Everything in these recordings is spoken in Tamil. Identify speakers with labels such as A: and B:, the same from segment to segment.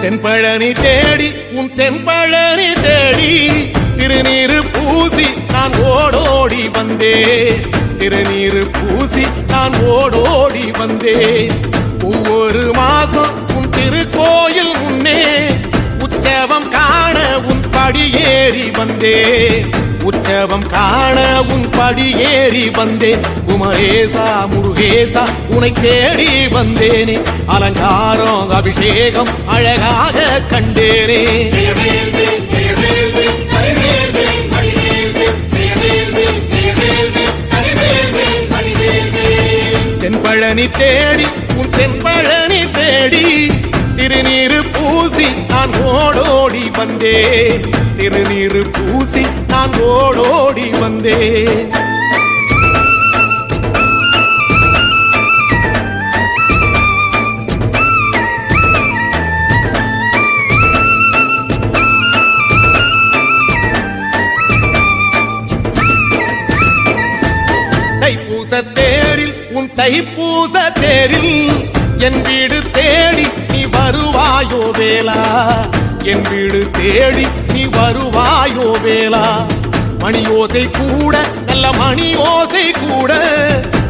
A: தென்பழனி தேடி உன் தென்பழனி தேடி திருநீரு பூசி நான் ஓடோடி வந்தேன். திருநீரு பூசி நான் ஓடோடி வந்தேன். ஒவ்வொரு மாசம் உன் திருக்கோயில் முன்னே உற்சவம் காண உன் படியேறி வந்தேன். உற்சவம் காண உன் படியேறி வந்தேன். குமரேசா முருகேசா உனை தேடி வந்தேனே. அலங்காரம் அபிஷேகம் அழகாக கண்டேனே. தென்பழனி தேடி உன் தென்பழனி தேடி திருநீரு பூசி நான் ஓடோடி வந்தேன். திருநீரு பூசி நான் ஓடோடி வந்தேன். தைப்பூச தேரில் உன் தைப்பூச தேரில் என் வீடு தேடி நீ வருவாயோ வேளா. என் வீடு தேடி நீ வருவாயோ வேளா. மணி ஓசை கூட நல்ல மணி ஓசை கூட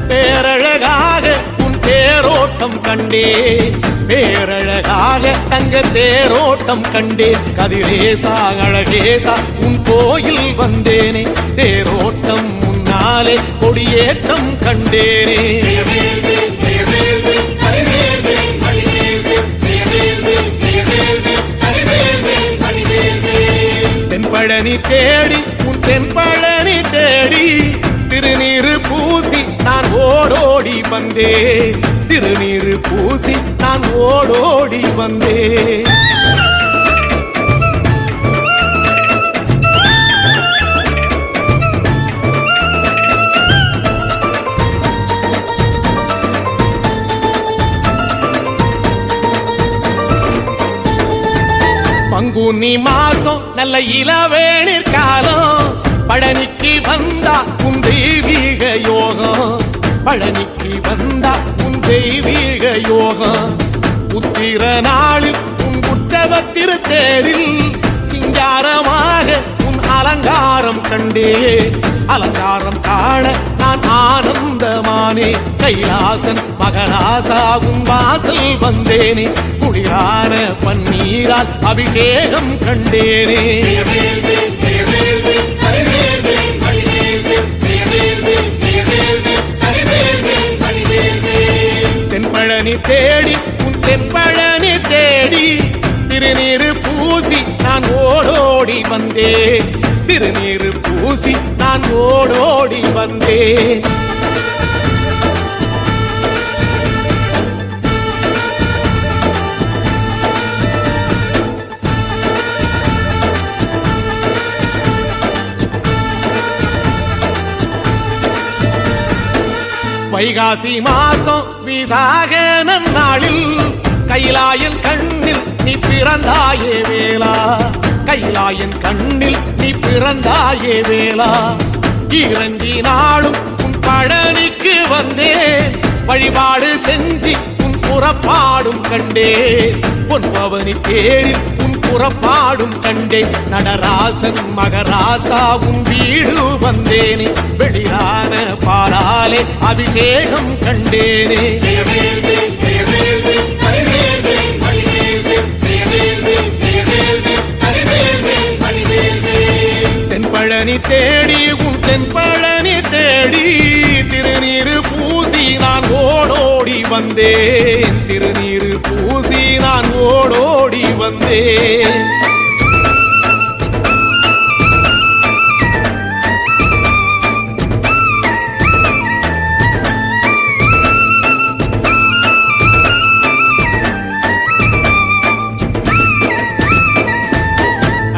A: பேரழகாக உன் தேரோட்டம் கண்டே. பேரழகாக தங்க தேரோட்டம் கண்டே. கதிரேசா அழகேசா உன் கோயில் வந்தேனே. தேரோட்டம் முன்னாலே கொடியேற்றம் கண்டேனே. தென்பழனி தேடி உன் தென்பழனி தேடி திருநீரு பூசி நான் ஓடோடி வந்தேன். திருநீரு பூசி நான் ஓடோடி வந்தேன். பங்குனி மாசம் நல்ல இளவேணிற் காலம். பழனிக்கு வந்தா உன் தெய்வீக யோகம். பழனிக்கு வந்தா உன் தெய்வீக யோகம். உத்திர நாளில் உன் உற்சவ திருத்தேரில் சிங்காரமாக உன் அலங்காரம் கண்டே. அலங்காரம் காண நான் ஆனந்தமானே. கைலாசன் மகராசா உன் வாசல் வந்தேனே. குளிரான பன்னீரால் அபிஷேகம் கண்டேனே. தென்பழனி தேடி உன் தென்பழனி தேடி திருநீரு பூசி நான் ஓடோடி வந்தேன். திருநீரு பூசி நான் ஓடோடி வந்தேன். வைகாசி மாசம் விசாக நன்னாளில் கைலாயன் கண்ணில் நீ பிறந்தாயே வேளா. கைலாயன் கண்ணில் நீ பிறந்தாயே வேளா. இறங்கி நாளும் உன் பழனிக்கு வந்தேன். வழிபாடு செஞ்சு உன் புறப்பாடும் கண்டே. பொன்பவனி தேரில் உன் புறப்பாடும் கண்டே. நடராசன் மகராசா உன் வீடு வந்தேனே. வெளியான பாலாலே அபிஷேகம் கண்டேனே. தென்பழனி தேடி உன் தென்பழனி தேடி திருநீரு பூசி நான் ஓடோடி வந்தேன். திருநீரு பூசி நான் ஓடோடி வந்தேன்.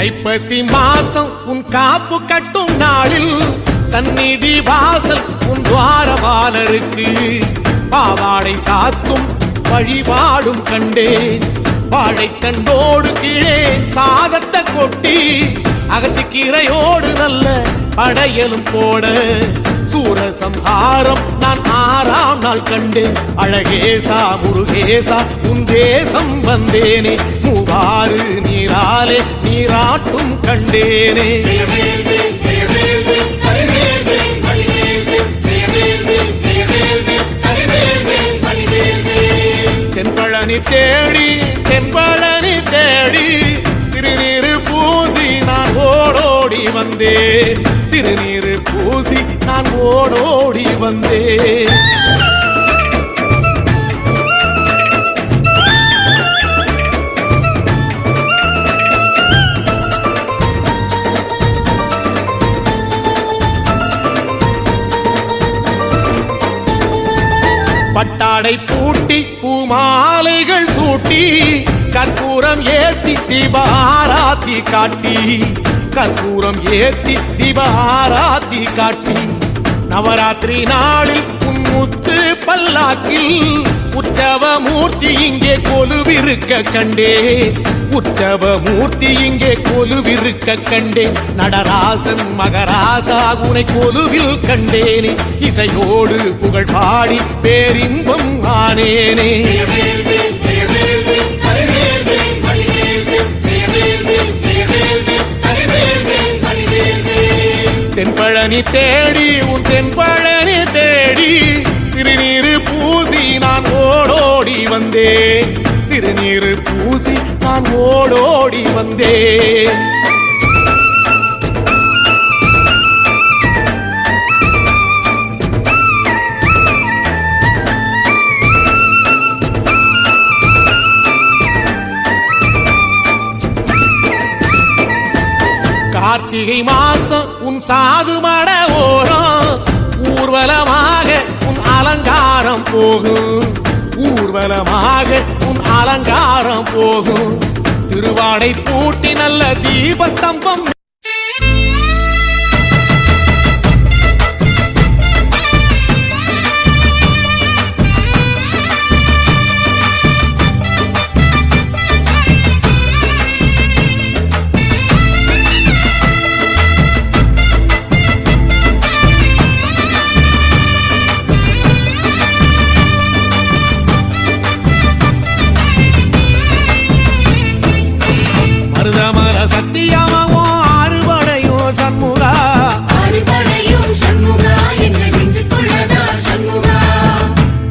A: ஐப்பசி மாசம் உன் காப்பு கட்டும் நாளில் சந்நிதி வாசல் உன் துவாரபாலருக்கு பாவாடை சாத்தும் வழிபாடும் கண்டேன். வாழைத்தண்டோடு கீழே சாதத்தை கொட்டி அகச்சி கீரையோடு நல்ல படையலும் போட சூரசம்ஹாரம் நான் 6ஆம் நாள் கண்டேன். அழகேசா முருகேசா உன் தேசம் வந்தேனே, மூவாறு நீராலே நீராட்டும் கண்டேனே. தென்பழனி தேடி தென்பழனி தேடி திருநீரு பூசி நான் ஓடோடி வந்தேன். திருநீரு பூசி நான் ஓடோடி வந்தேன். பட்டாடை பூட்டி பூமாலைகள் சூட்டி கற்பூரம் ஏத்தி தீபாராத்தி காட்டி, கற்பூரம் ஏத்தி தீபாராத்தி காட்டி, நவராத்திரி நாளில் முத்து பல்லாக்கில் உற்சவ மூர்த்தி இங்கே கொலுவிருக்க கண்டே. உற்சவ மூர்த்தி இங்கே கொலுவிருக்க கண்டே. நடராசன் மகராசா உனை கொலுவில் கண்டேனே. இசையோடு புகழ் பாடி பேரின்பம் ஆனேனே. தென்பழனி தேடி உன் தென்பழனி தேடி திருநீரு பூசி நான் ஓடோடி வந்தேன். திருநீரு பூசி நான் ஓடோடி வந்தேன். கார்த்திகை மாசம் உன் சாது மட ஓரம் ஊர்வலமாக உன் அலங்காரம் போகும். ஊர்வலமாக உன் அலங்காரம் போகும். திருவாடை பூட்டி நல்ல தீபஸ்தம்பம் மருதமர சத்தியமாவோ ஆறுபடையோ சண்முகா.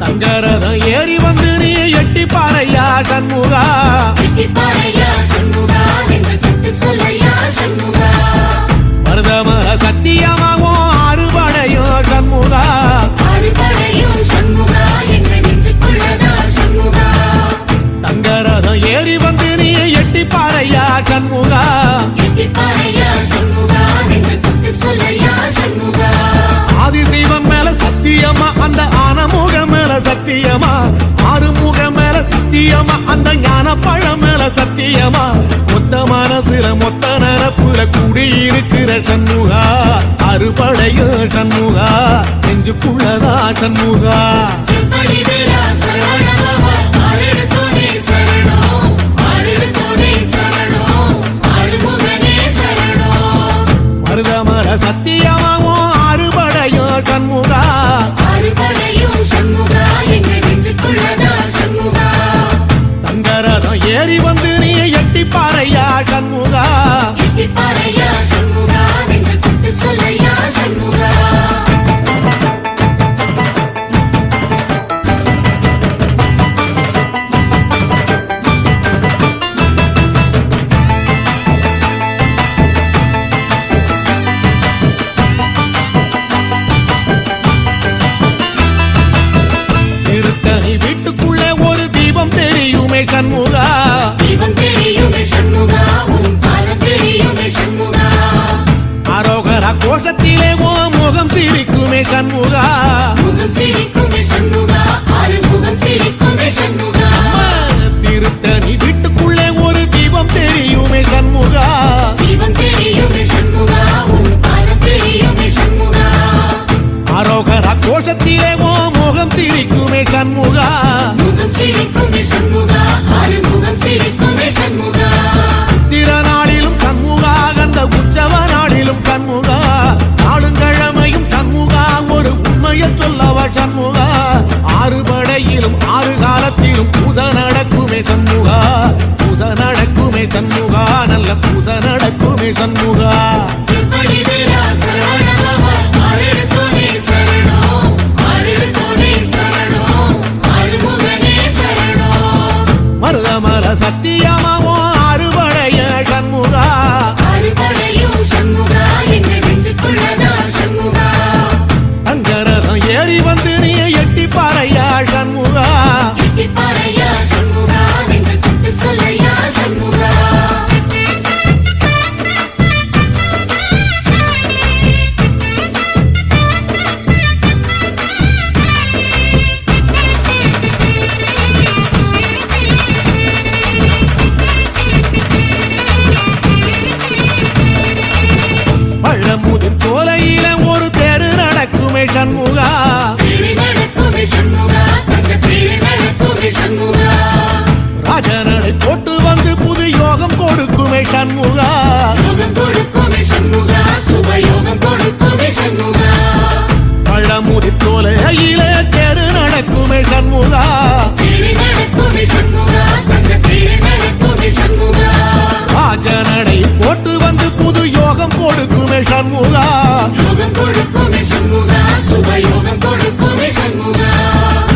A: தங்கரதம் ஏறி வந்து நீ எட்டி பாறையா சண்முகா. மருதமர சத்தியமாவோ ஆறுபடையோ சண்முகா. தங்கரதம் ஏறி வந்து நீ எட்டி பாறையா சண்முகா. ஆதிசிவன் மேல சத்தியமா அந்த ஆனமுகம் மேல சத்தியமா. ஆறுமுகம் மேல சத்தியமா அந்த ஞான பழம் மேல சத்தியமா. மொத்த மனசுல மொத்த நரப்புல குடியிருக்கிற சண்முகா. அறுபடையோ சண்முகா. நெஞ்சுக்குள்ளதா சண்முகா. மருதமர சத்தியமாவோ ஆறுபடையோ சண்முகா. தங்கரதம் ஏறி வந்து நீ எட்டி பாறையா சண்முகா. வீட்டுக்குள்ளே ஒரு தீபம் தெரியுமே சண்முகா. அரோகரா கோஷத்திலே ஓ முகம் சிரிக்குமே சண்முகா. திருத்தணி வீட்டுக்குள்ளே ஒரு தீபம் தெரியுமே சண்முகா. அரோகரா கோஷத்திலே ஓ முகம் சிரிக்குமே சண்முகா. திருநாளிலும் சண்முகா. கந்த உற்சவ நாளிலும் சண்முகா. நாளுங்கிழமையும் சண்முகா. ஒரு பூசை நடக்குமே சண்முகா. மருதமர சத்தியமாவோ அறுபடைய சண்முகா. அங்கரதம் ஏறி வந்து நீ எட்டி பாறையா சண்முகா. பழமுதிர் சோலையில ஒரு தெரு நடக்குமே சண்முகா. ராஜனடை போட்டு வந்து புது யோகம் கொடுக்குமே சண்முகா. பழமுதிர் சோலையில தெரு நடக்குமே சண்முகா. ராஜனடை போட்டு வந்து புது யோகம் கொடுக்குமே சண்முகா.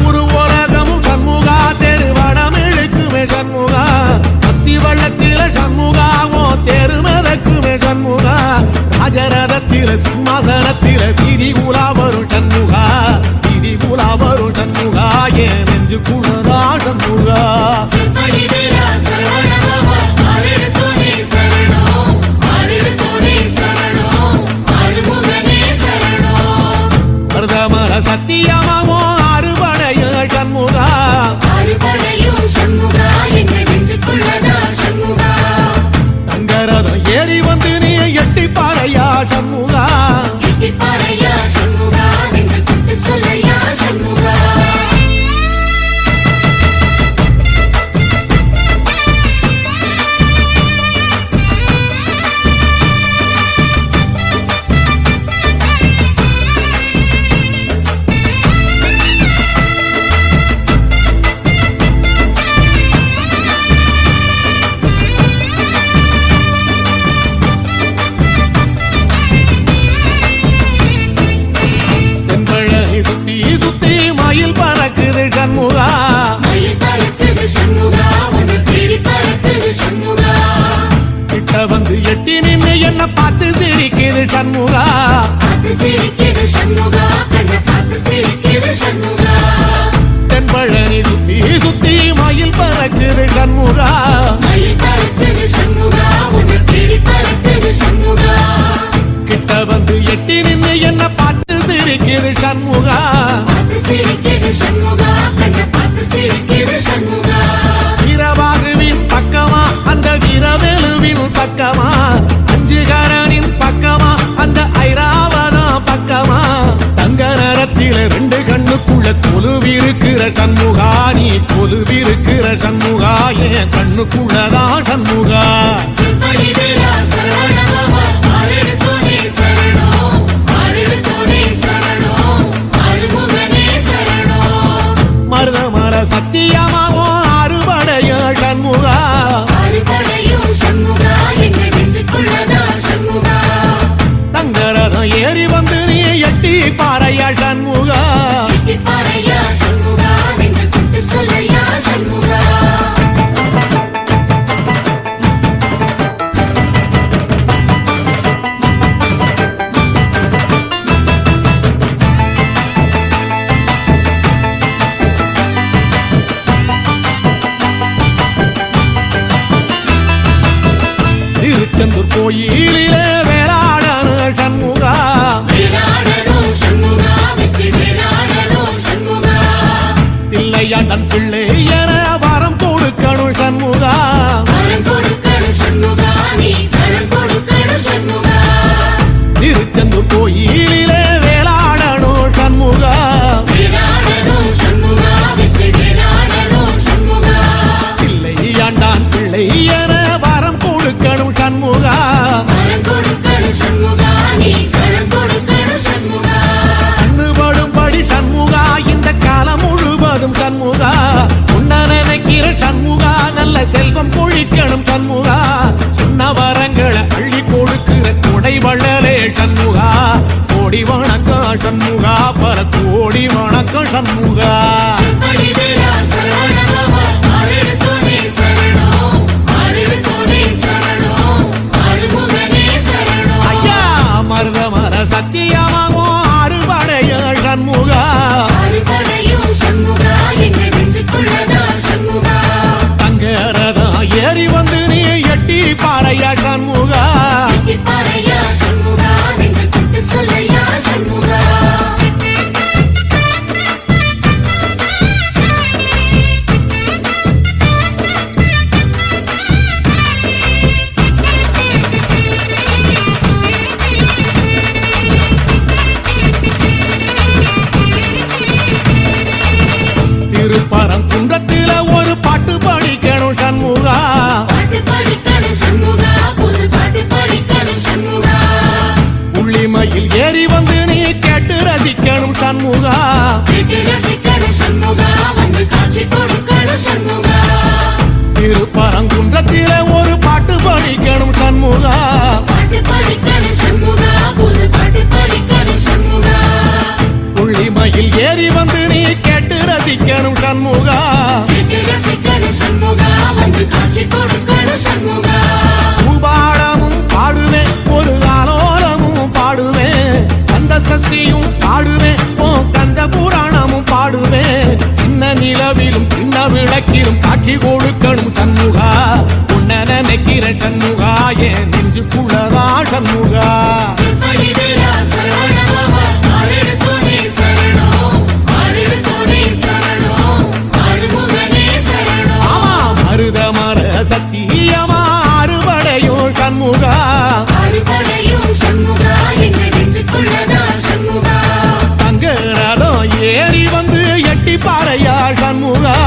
A: ஒரு உலகமும் சண்முகா தெருவடம் இழுக்குமே சண்முகா. பத்தி வள்ளத்தில சண்முகாவோ தெரு மதக்குமே சண்முகா. ராஜரதத்தில சிம்மாசனத்தில வீதி உலா வரும் சண்முகா. வீதி உலா வரும் சண்முகா. ஏன் நெஞ்சு குளரா சண்முகா. மருதமர சத்தியமாவோ அறுபடைய சண்முகா. தங்கரதம் ஏறி வந்து நீ எட்டி பாறையா சண்முகா. சுத்தி மயில் பறக்குது சண்முகா. கிட்ட வந்து எட்டி நின்று என்ன பார்த்து சிரிக்குது சண்முகா. தென்பழனி சுத்தி சுத்தி மயில் பறக்குது சண்முகா. கிட்ட வந்து எட்டி நின்று என்ன பார்த்து சிரிக்குது சண்முகா. வீரபாகுவின் பக்கமா அந்த வீரவேலுவின் பக்கமா. அஞ்சுகரனின் பக்கமா அந்த ஐராவதம் பக்கமா. தங்க நேரத்தில ரெண்டு கண்ணுக்குள்ள கொலுவிருக்கிற சண்முகா. நீ கொலுவிருக்கிற சண்முகா. என் கண்ணுக்குள்ளதான் சண்முகா. மருதமர சத்தியமாவோ அறுபடைய சண்முகா. தங்கரதம் ஏறி வந்து நீ எட்டி பாறையா சண்முகா. திருச்செந்தூர் கோயிலிலே வேளாடன சண்முகா. தில்லையாண்டன் பிள்ளை என வரம் கொடுக்கணும் சண்முகா. திருச்செந்தூர் கோயிலிலே வேளாடணும் சண்முகா. தில்லையாண்டான் பிள்ளை என வரம் கொடுக்கணும் சண்முகா. கண்ணுபடும்படி சண்முகா இந்த காலம் முழுவதும் சண்முகா. உன்ன நினைக்கிற சண்முகா நல்ல செல்வம் பொழிக்கணும் சண்முகா. சொன்ன வரங்களை அள்ளி கொடுக்கிற கொடை வள்ளலே சண்முகா. கோடி வணக்கம் சண்முகா, பல கோடி வணக்கம் சண்முகா. ஐயா மருதமர சத்தியமாகோ அறுபடைய சண்முகா. தங்கரதா ஏறி வந்து நீ எட்டி பாறையா சண்முகா. திருப்பரம் குன்றத்தில ஒரு பாட்டு படிக்கணும் சண்முகா. உள்ளிமையில் ஏறி வந்து நீ கேட்டு ரசிக்கணும் சண்முகா. திருப்பரங்குன்றத்தில ஒரு பாட்டு படிக்கணும் சண்முகா. உள்ளிமையில் ஏறி வந்து நீ கேட்டு ரசிக்கணும் சண்முகா. பூபாடமும் பாடுவேன், ஒரு ஆலோலமும் பாடுவேன், கந்த சஷ்டியும் பாடுவேன், ஓ கந்த புராணமும் பாடுவேன். சின்ன நிலவிலும் சின்ன விளக்கிலும் காட்சி கொடுக்கணும் சண்முகா. உன்ன நினைக்கிற சண்முகா, என் நெஞ்சுக்குள்ளதா சண்முகா. மருதமர சத்தியமா அறுபடையோ சண்முகா. தங்கரதம் ஏறி வந்து எட்டி பாறையா சண்முகா.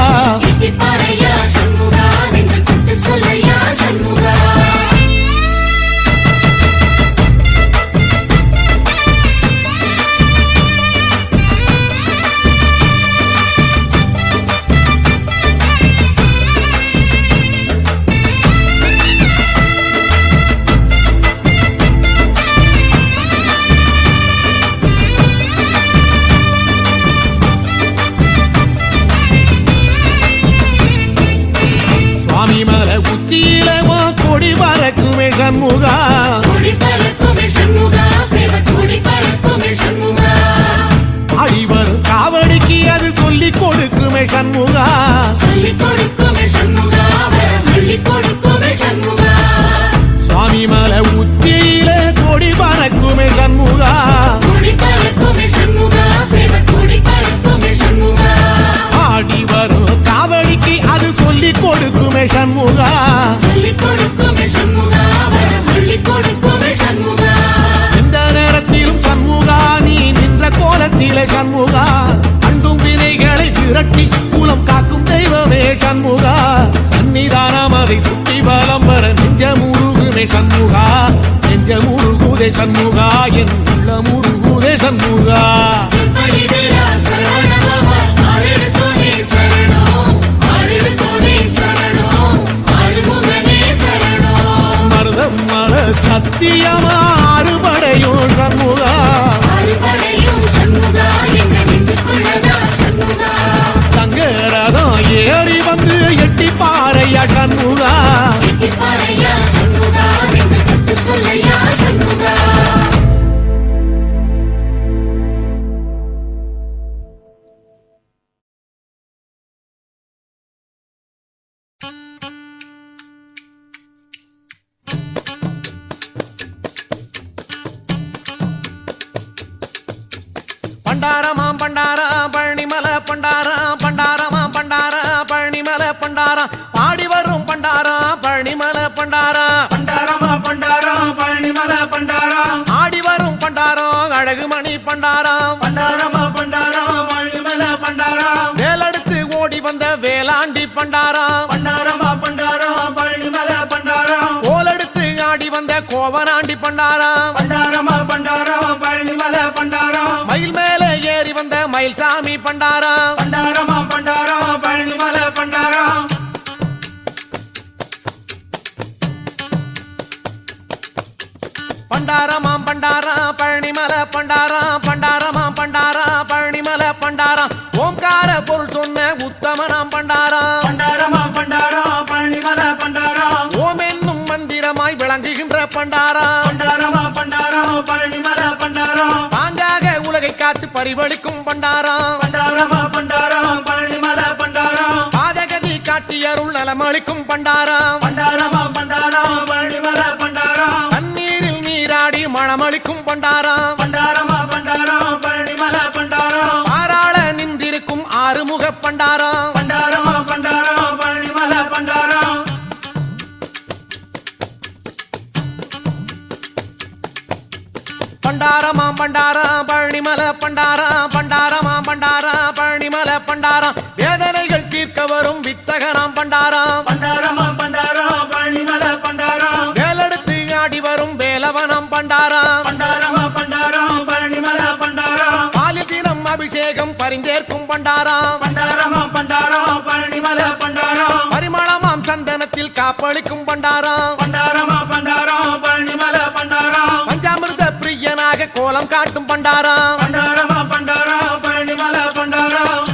A: சுவாமிமலை உச்சியிலமோ கொடி பறக்குமே சண்முகா. ஆடி வரும் காவடிக்கு அது சொல்லிக் கொடுக்குமே சண்முகா. சுவாமிமலை உச்சியில கொடி பறக்குமே சண்முகா. ஆடி வரும் காவடிக்கு அது சொல்லிக் கொடுக்குமே சண்முகா. எந்த நேரத்திலும் சண்முகா நீ நின்ற கோலத்திலே சண்முகா. அண்டும் வினைகளை விரட்டி குலம் காக்கும் தெய்வமே சண்முகா. சன்னிதானம் அதை சுற்றி பலம் வர நெஞ்ச முருகுமே சண்முகா. நெஞ்ச முருகுதே சண்முகா, என் உள்ள முருகுதே சண்முகா. மருதமர சத்தியமா அறுபடையோ சண்முகா. தங்கரதம் ஏறி வந்து எட்டி பாறையா சண்முகா. பண்டாரமாம் பண்டாரா பழனிமலை பண்டாரா, பண்டாரமாம் பண்டாரா பழனிமலை பண்டாரா, பாடி வரும் பண்டாரா பழனிமலை பண்டாரா.
B: பண்டாரமா பண்டாரா பழனிமலை பண்டாரா,
A: ஆடி வரும் பண்டாரா அழகுமணி பண்டாரா.
B: பண்டாரமா பண்டாரா பழனிமலை பண்டாரா,
A: வேலெடுத்து ஓடி வந்த வேளாண்டி பண்டாரா.
B: பண்டாரமா பண்டாரா பழனிமலை பண்டாரா,
A: கோலெடுத்து ஆடி வந்த கோவனாண்டி பண்டாரா.
B: பண்டாரமா பண்டாரா பழனிமலை பண்டாரா,
A: மயில் மேல ஏறி வந்த மயில்சாமி பண்டாரா.
B: பண்டாரமா பண்டாரா பழனிமலை பண்டாரா,
A: பண்டாரமாம் பண்டாரா பழனிமலை பண்டாரா பண்டாரமாம் பண்டாரா பழனிமலை பண்டாரா ஓம்கார பொருள் சொன்ன உத்தமனாம் பண்டாரா
B: பண்டாரமா பண்டாரம் பழனிமலை பண்டாரம்
A: ஓம் என்னும் மந்திரமாய் விளங்குகின்ற பண்டாரா
B: பண்டாரமா பண்டாரம் பழனிமலை பண்டாரம்
A: பாங்காக உலகை காத்து பரிவளிக்கும் பண்டாரா
B: பண்டாரமா பண்டாரம் பழனிமலை பண்டாரம்
A: பாதகதி காட்டி அருள் நலமளிக்கும் பண்டாரா
B: பண்டாரமா பண்டாரம் பழனிமலை பண்டாரம்
A: தண்ணீரில் நீராடி மணமளிக்கும் பண்டாரா
B: பண்டாரமா பண்டாரம் பழனிமலை பண்டாரம்
A: பாராள நின்றிருக்கும் ஆறுமுக பண்டாரா
B: பண்டாரமா பண்டாரம் பழனிமலை பண்டாரம்
A: பண்டாரமாம் பண்டாரா பழனிமலை பண்டாரா பண்டாரமாம் பண்டாரா பழனிமலை பண்டாரா வேதனைகள் தீர்க்க வரும் வித்தகனாம் பண்டாரா
B: பண்டாரமா பண்டாரம் பழனிமலை பண்டாரம்
A: வேலெடுத்து ஆடி வரும் வேலவனாம் பண்டாரா
B: பண்டாரமா பண்டாரம் பழனிமலை பண்டாரம்
A: பாலில் தினம் அபிஷேகம் பரிந்தேற்கும் பண்டாரா
B: பண்டாரமா பண்டாரம் பழனிமலை பண்டாரம்
A: பரிமளமாம் சந்தனத்தில் காப்பளிக்கும் பண்டாரா
B: பண்டாரமா பண்டாரம் பழனிமலை பண்டாரம்
A: பஞ்சாமிர்த பிரியனாக கோலம் காட்டும் பண்டாரா
B: பண்டாரமா பண்டாரம் பழனிமலை பண்டாரம்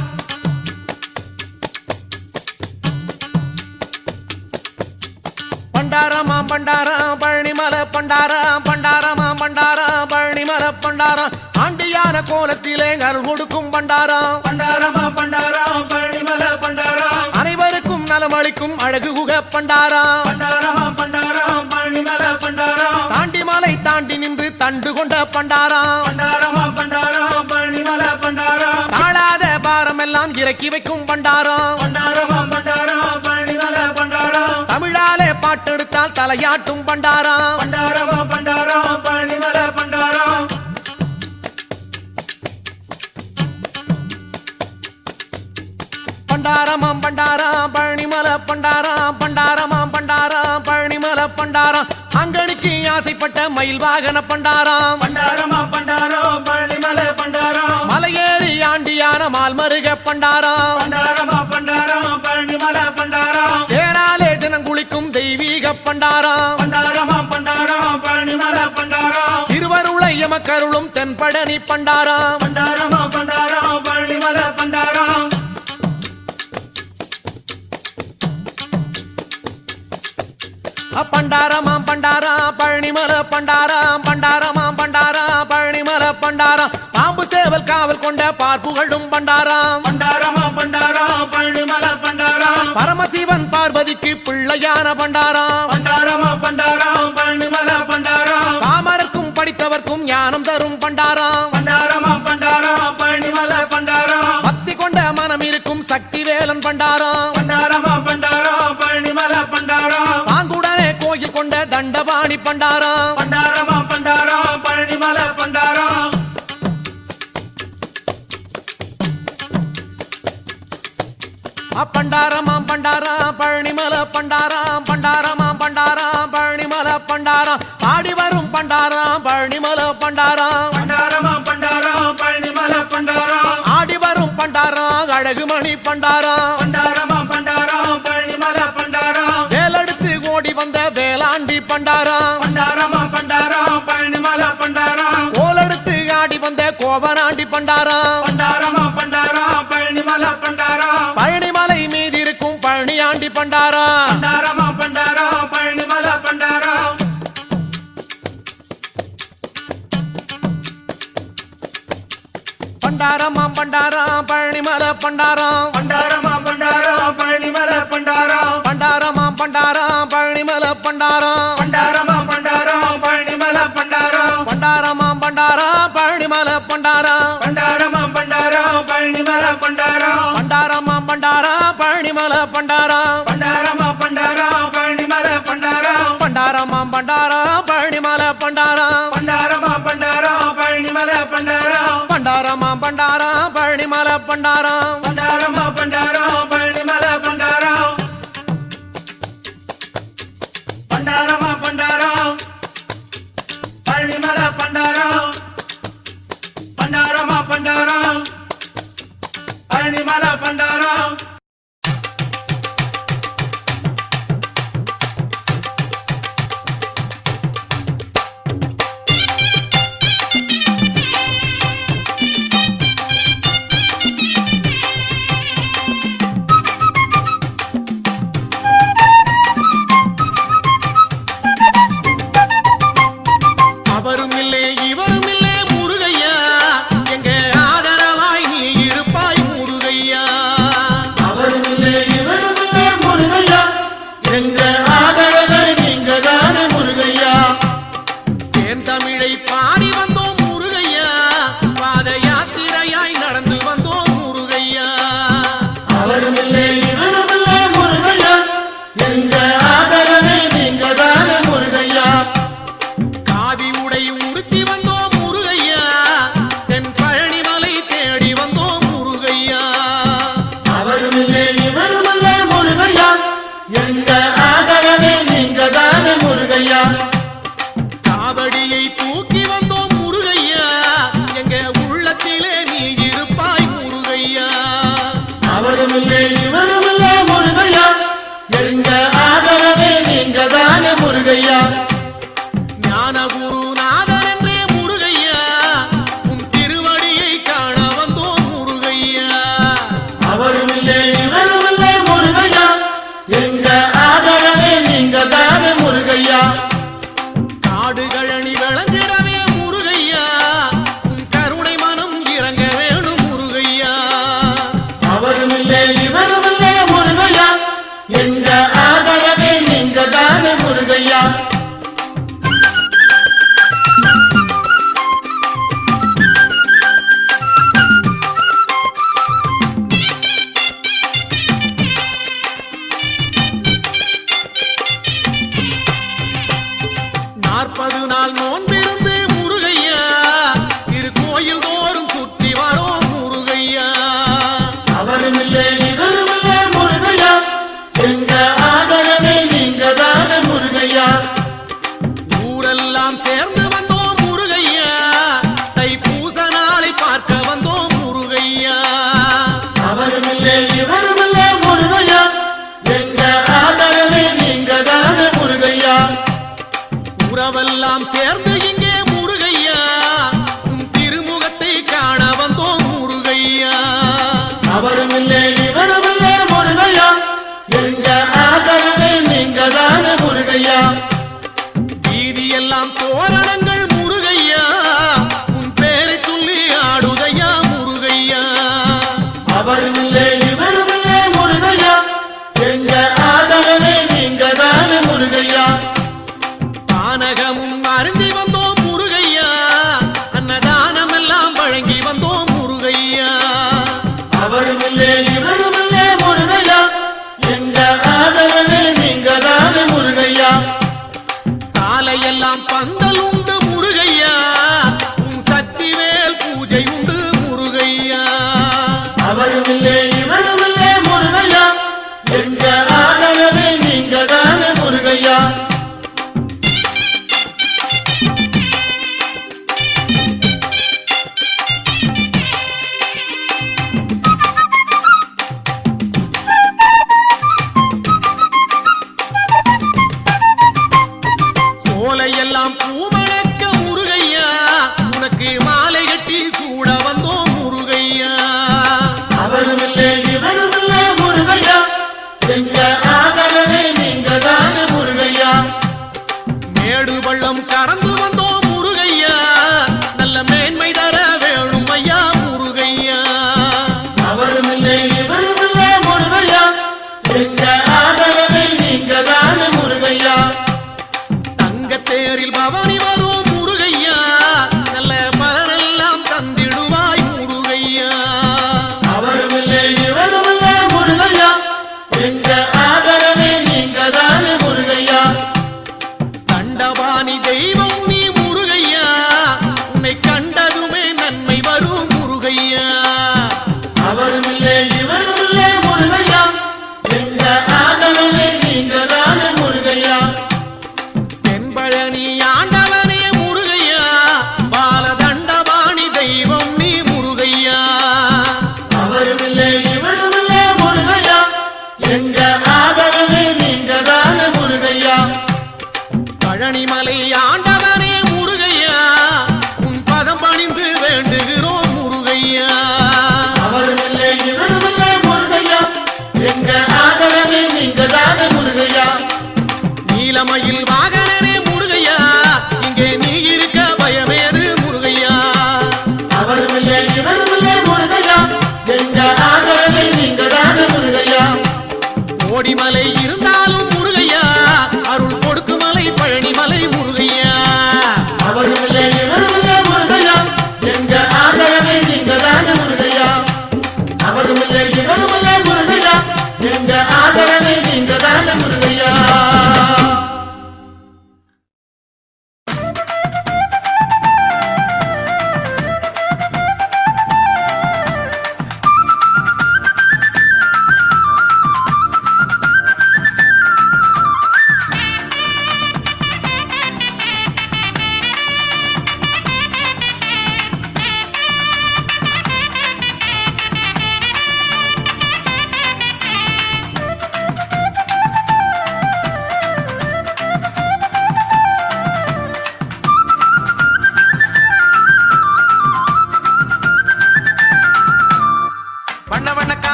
A: பண்டாரமாம் பண்டாரா பழனிமலை பண்டாரா பண்டாரமாம் பண்டாரா பழனிமலை பண்டாரா ஆண்டியான கோலத்திலே அருள் கொடுக்கும் பண்டாரா
B: பண்டாரமா பண்டாரம் பழனிமலை பண்டாரம்
A: அனைவருக்கும் நலமளிக்கும் அழகு குக பண்டாரா
B: பண்டாரமா பண்டாரம் பழனிமலை பண்டாரம்
A: தாண்டி மலை தாண்டி நின்று தண்டு கொண்ட பண்டாரா
B: பண்டாரமா பண்டாரம் பழனிமலை பண்டாரம்
A: தாழாத பாரம் எல்லாம் இறக்கி வைக்கும் பண்டாரா
B: பண்டாரமா பண்டாரம் பழனிமலை பண்டாரம்
A: தமிழாலே பாட்டெடுத்தால் தலையாட்டும் பண்டாரா
B: பண்டாரமா பண்டாரம் பழனிமலை பண்டாரம்
A: பண்டாரமாம் பண்டாரா பழனிமலை பண்டாரா பண்டாரமாம் பண்டாரா பழனிமலை பண்டாரா அங்கனுக்கு ஆசைப்பட்ட மயில் வாகன பண்டாரா
B: பண்டாரமா பண்டாரம் பழனிமலை பண்டாரம்
A: மலையேறி ஆண்டியான மால்மருக பண்டாரா
B: பண்டாரமா பண்டாரம் பழனிமலை பண்டாரம்
A: தேராலே தினங்குளிக்கும் தெய்வீக பண்டாரா
B: பண்டாரமா பண்டாரம் பழனிமலை பண்டாரம்
A: திருவருளை எமக்கருளும் தென்பழனி பண்டாரா
B: பண்டாரமா பண்டாரம் பழனிமலை பண்டாரம்
A: பண்டாரமாம் பண்டாரா பழனிமலை பண்டாரா பண்டாரமாம் பண்டாரா பழனிமலை பண்டாரா பாம்பு சேவல் காவல் கொண்ட பார்ப்புகழும் பண்டாரா
B: பண்டாரமா பண்டாரம் பழனிமலை பண்டாரம்
A: பரமசிவன் பார்வதிக்கு பிள்ளையான பண்டாரா
B: பண்டாரமா பண்டாரம் பழனிமலை பண்டாரம்
A: பாமரர்க்கும் படித்தவர்க்கும் ஞானம் தரும் பண்டாரா
B: பண்டாரமா பண்டாரம் பழனிமலை பண்டாரம்
A: பக்தி கொண்ட மனம் இருக்கும் சக்தி வேலன் பண்டாரா
B: பண்டாரமா பண்டாரம் பழனிமலை பண்டாரம்
A: பாங்குடனே கோயில் கொண்ட தண்டபாணி பண்டாரா
B: பண்டாரமா பண்டாரம் பழனிமலை பண்டாரம்
A: பண்டாரமாம் பண்டாரா பழனிமலை பண்டாரா பண்டாரமாம் பண்டாரா பழனிமலை பண்டாரா பாடி வரும் பண்டாரா பழனிமலை பண்டாரா
B: பண்டாரமா பண்டாரம் பழனிமலை பண்டாரம்
A: ஆடி வரும் பண்டாரா அழகுமணி பண்டாரா
B: பண்டாரமா பண்டாரம் பழனிமலை பண்டாரம்
A: வேலெடுத்து ஓடி வந்த வேளாண்டி பண்டாரா
B: பண்டாரமா பண்டாரம் பழனிமலை பண்டாரம்
A: கோலெடுத்து ஆடி வந்த கோவனாண்டி பண்டாரா
B: பண்டாரமா பண்டாரம் பழனிமலை பண்டாரம்
A: பழனிமலை மீது இருக்கும் பழனியாண்டி பண்டாரா
B: பண்டாரமா பண்டாரம் பழனிமலை பண்டாரம்
A: பண்டாரமாம் பண்டாரா பழனிமலை பண்டாரா
B: பண்டாரமா பண்டாரம் பழனிமலை பண்டாரம்
A: பண்டாரமாம் பண்டாரா பழனிமலை பண்டாரா
B: பண்டாரமா பண்டாரம் பழனிமலை பண்டாரம்
A: பண்டாரமாம் பண்டாரா பழனிமலை பண்டாரா
B: பண்டாரமா பண்டாரம் பழனிமலை பண்டாரம்
A: பண்டாரமாம் பண்டாரா பழனிமலை பண்டாரா
B: பண்டாரமா பண்டாரம் பழனிமலை பண்டாரம்
A: பண்டாரமாம் பண்டாரா பழனிமலை பண்டாரா
B: பண்டாரமா பண்டாரம் பழனிமலை பண்டாரம்
A: பண்டாரமாம் பண்டாரா பழனிமலை பண்டாரா
B: பண்டாரமா பண்டாரம் பழனிமலை பண்டாரம் பண்டாரமா பண்டாரம் பழனிமலை பண்டாரம் பண்டாரமா பண்டாரம் பழனிமலை பண்டாரம்
C: எங்க ஆதரவே நீங்க தானே முருகையா.
A: காடுகளணி விளைஞ்சிடவே முருகையா, உன் கருணை மனம் இறங்க வேணும் முருகையா.
C: அவரும் இல்லை இவரும் இல்லை முருகையா, எங்க ஆதரவே நீங்க தானே முருகையா.
A: சேர்ந்து வந்தோம் முருகையா, தைப்பூச நாளை பார்க்க வந்தோம் முருகையா.
C: அவரும் இல்லை இவரும் இல்லை முருகையா, எங்க ஆதரவே நீங்க தானே முருகையா.
A: உறவெல்லாம் சேர்ந்து இங்கே முருகையா, உன் திருமுகத்தை காண வந்தோம் முருகையா.
C: அவரும் இல்லை இவரும் இல்லை முருகையா, எங்க ஆதரவே நீங்க தானே முருகையா.
A: எல்லாம் தோரணங்கள் முருகையா, உன் பேரை சொல்லி ஆடுதையா முருகையா.
C: அவரும் இல்லை இவரும் இல்லை முருகையா, எங்க ஆதரவே நீங்க தானே முருகையா.
A: தானகமும் அருந்தி வந்தோம் முருகையா, அன்னதானம் எல்லாம் வழங்கி வந்தோம் முருகையா.
C: அவரும் இல்லை இவரும் இல்லை முருகையா, எங்க ஆதரவே நீங்க தானே முருகையா.
A: சாலையெல்லாம் பந்தல் உண்டு முருகையா, உன் சக்திவேல் பூஜை உண்டு முருகையா.
C: அவரும் இல்லை இவரும் இல்லை முருகையா, எங்க ஆதரவே நீங்க தானே முருகையா.
A: சோலையெல்லாம் பூமணக்க முருகையா, உனக்கு மாலை கட்டி சூட வந்தோம் முருகையா.
C: அவரும் இல்லை இவரும் இல்லை முருகையா, எங்க ஆதரவே நீங்க தானே முருகையா.
A: மேடு பள்ளம் கடந்து வந்தோம் முருகையா, நல்ல மேன்மை தர வேணும் ஐயா முருகையா.
C: அவரும் இல்லை இவரும் இல்லை முருகையா, எங்க ஆதரவே நீங்க தானே முருகையா.
A: தங்கத்தேரில் பவனி வரும் முருகையா, நல்ல பலனெல்லாம் தந்திடுவாய் முருகையா.
C: அவரும் இல்லை இவரும் இல்லை முருகையா, எங்க ஆதரவே நீங்க தானே முருகையா.
A: தண்டபாணி தெய்வம் நீ முருகையா, உன்னை கண்டதுமே நன்மை வரும் முருகையா.
C: அவரும் இல்லை இவரும் இல்லை முருகையா, எங்க ஆதரவே நீங்க தானே முருகையா.
A: தென்பழனி ஆண்டவனே முருகையா, பாலதண்டபாணி தெய்வம் நீ முருகையா.
C: அவரும் இல்லை இவரும் இல்லை முருகையா, எங்க ஆதரவே நீங்க தானே முருகையா.
A: பழனிமலை ஆண்டவனே முருகையா, உன் பதம் பணிந்து வேண்டுகிறோம் முருகையா.
C: அவரும் இல்லை இவரும் இல்லை முருகையா, எங்க ஆதரவே நீங்க தானே முருகையா.
A: நீலமயில் வாகனனே முருகையா, இங்கே நீ இருக்க பயமேது முருகையா.
C: அவரும் இல்லை இவரும் இல்லை முருகையா, எங்க ஆதரவே நீங்க தானே முருகையா.
A: கோடிமலை இருந்தாலும் முருகையா, அருள் கொடுக்கு மலை பழனிமலை முருகையா.
C: அவரும் இல்லை இவரும் இல்லை முருகையா, எங்க ஆதரவே நீங்க தானே முருகையா. அவரும் இல்லை இவரும் இல்லை முருகையா, எங்க ஆதரவே நீங்க தானே முருகையா.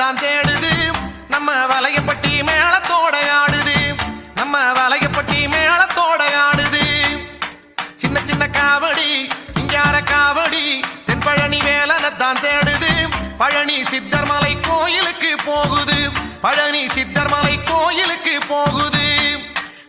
A: தான் தேடுது நம்ம வலையப்பட்டி மேளத்தோட ஆடுது நம்ம வலையப்பட்டி மேளத்தோட ஆடுது சின்ன சின்ன காவடி சிங்கார காவடி தென்பழனி வேலனைத்தான் தேடுது பழனி சித்தர்மலை கோயிலுக்கு போகுது பழனி சித்தர்மலை கோயிலுக்கு போகுது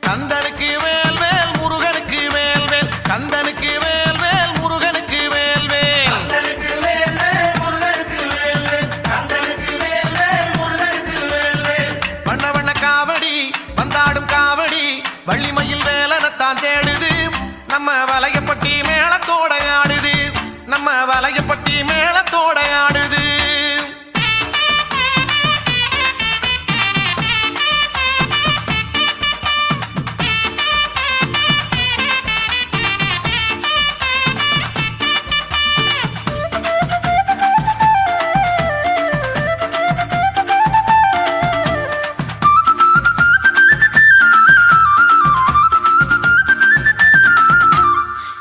A: கந்தனுக்கு வேல் வேல் முருகனுக்கு வேல் வேல் கந்தனுக்கு வேல் வேல் முருகனுக்கு வேல் வேல்
B: கந்தனுக்கு வேல் வேல் முருகனுக்கு வேல் வேல் கந்தனுக்கு வேல் வேல் முருகனுக்கு வேல் வேல்
A: வண்ண வண்ண காவடி வந்தாடும் காவடி வள்ளிமயில் வேலனைத்தான் தேடுது நம்ம வலையப்பட்டி மேளத்தோட ஆடுது நம்ம வலையப்பட்டி மேளத்தோட ஆடுது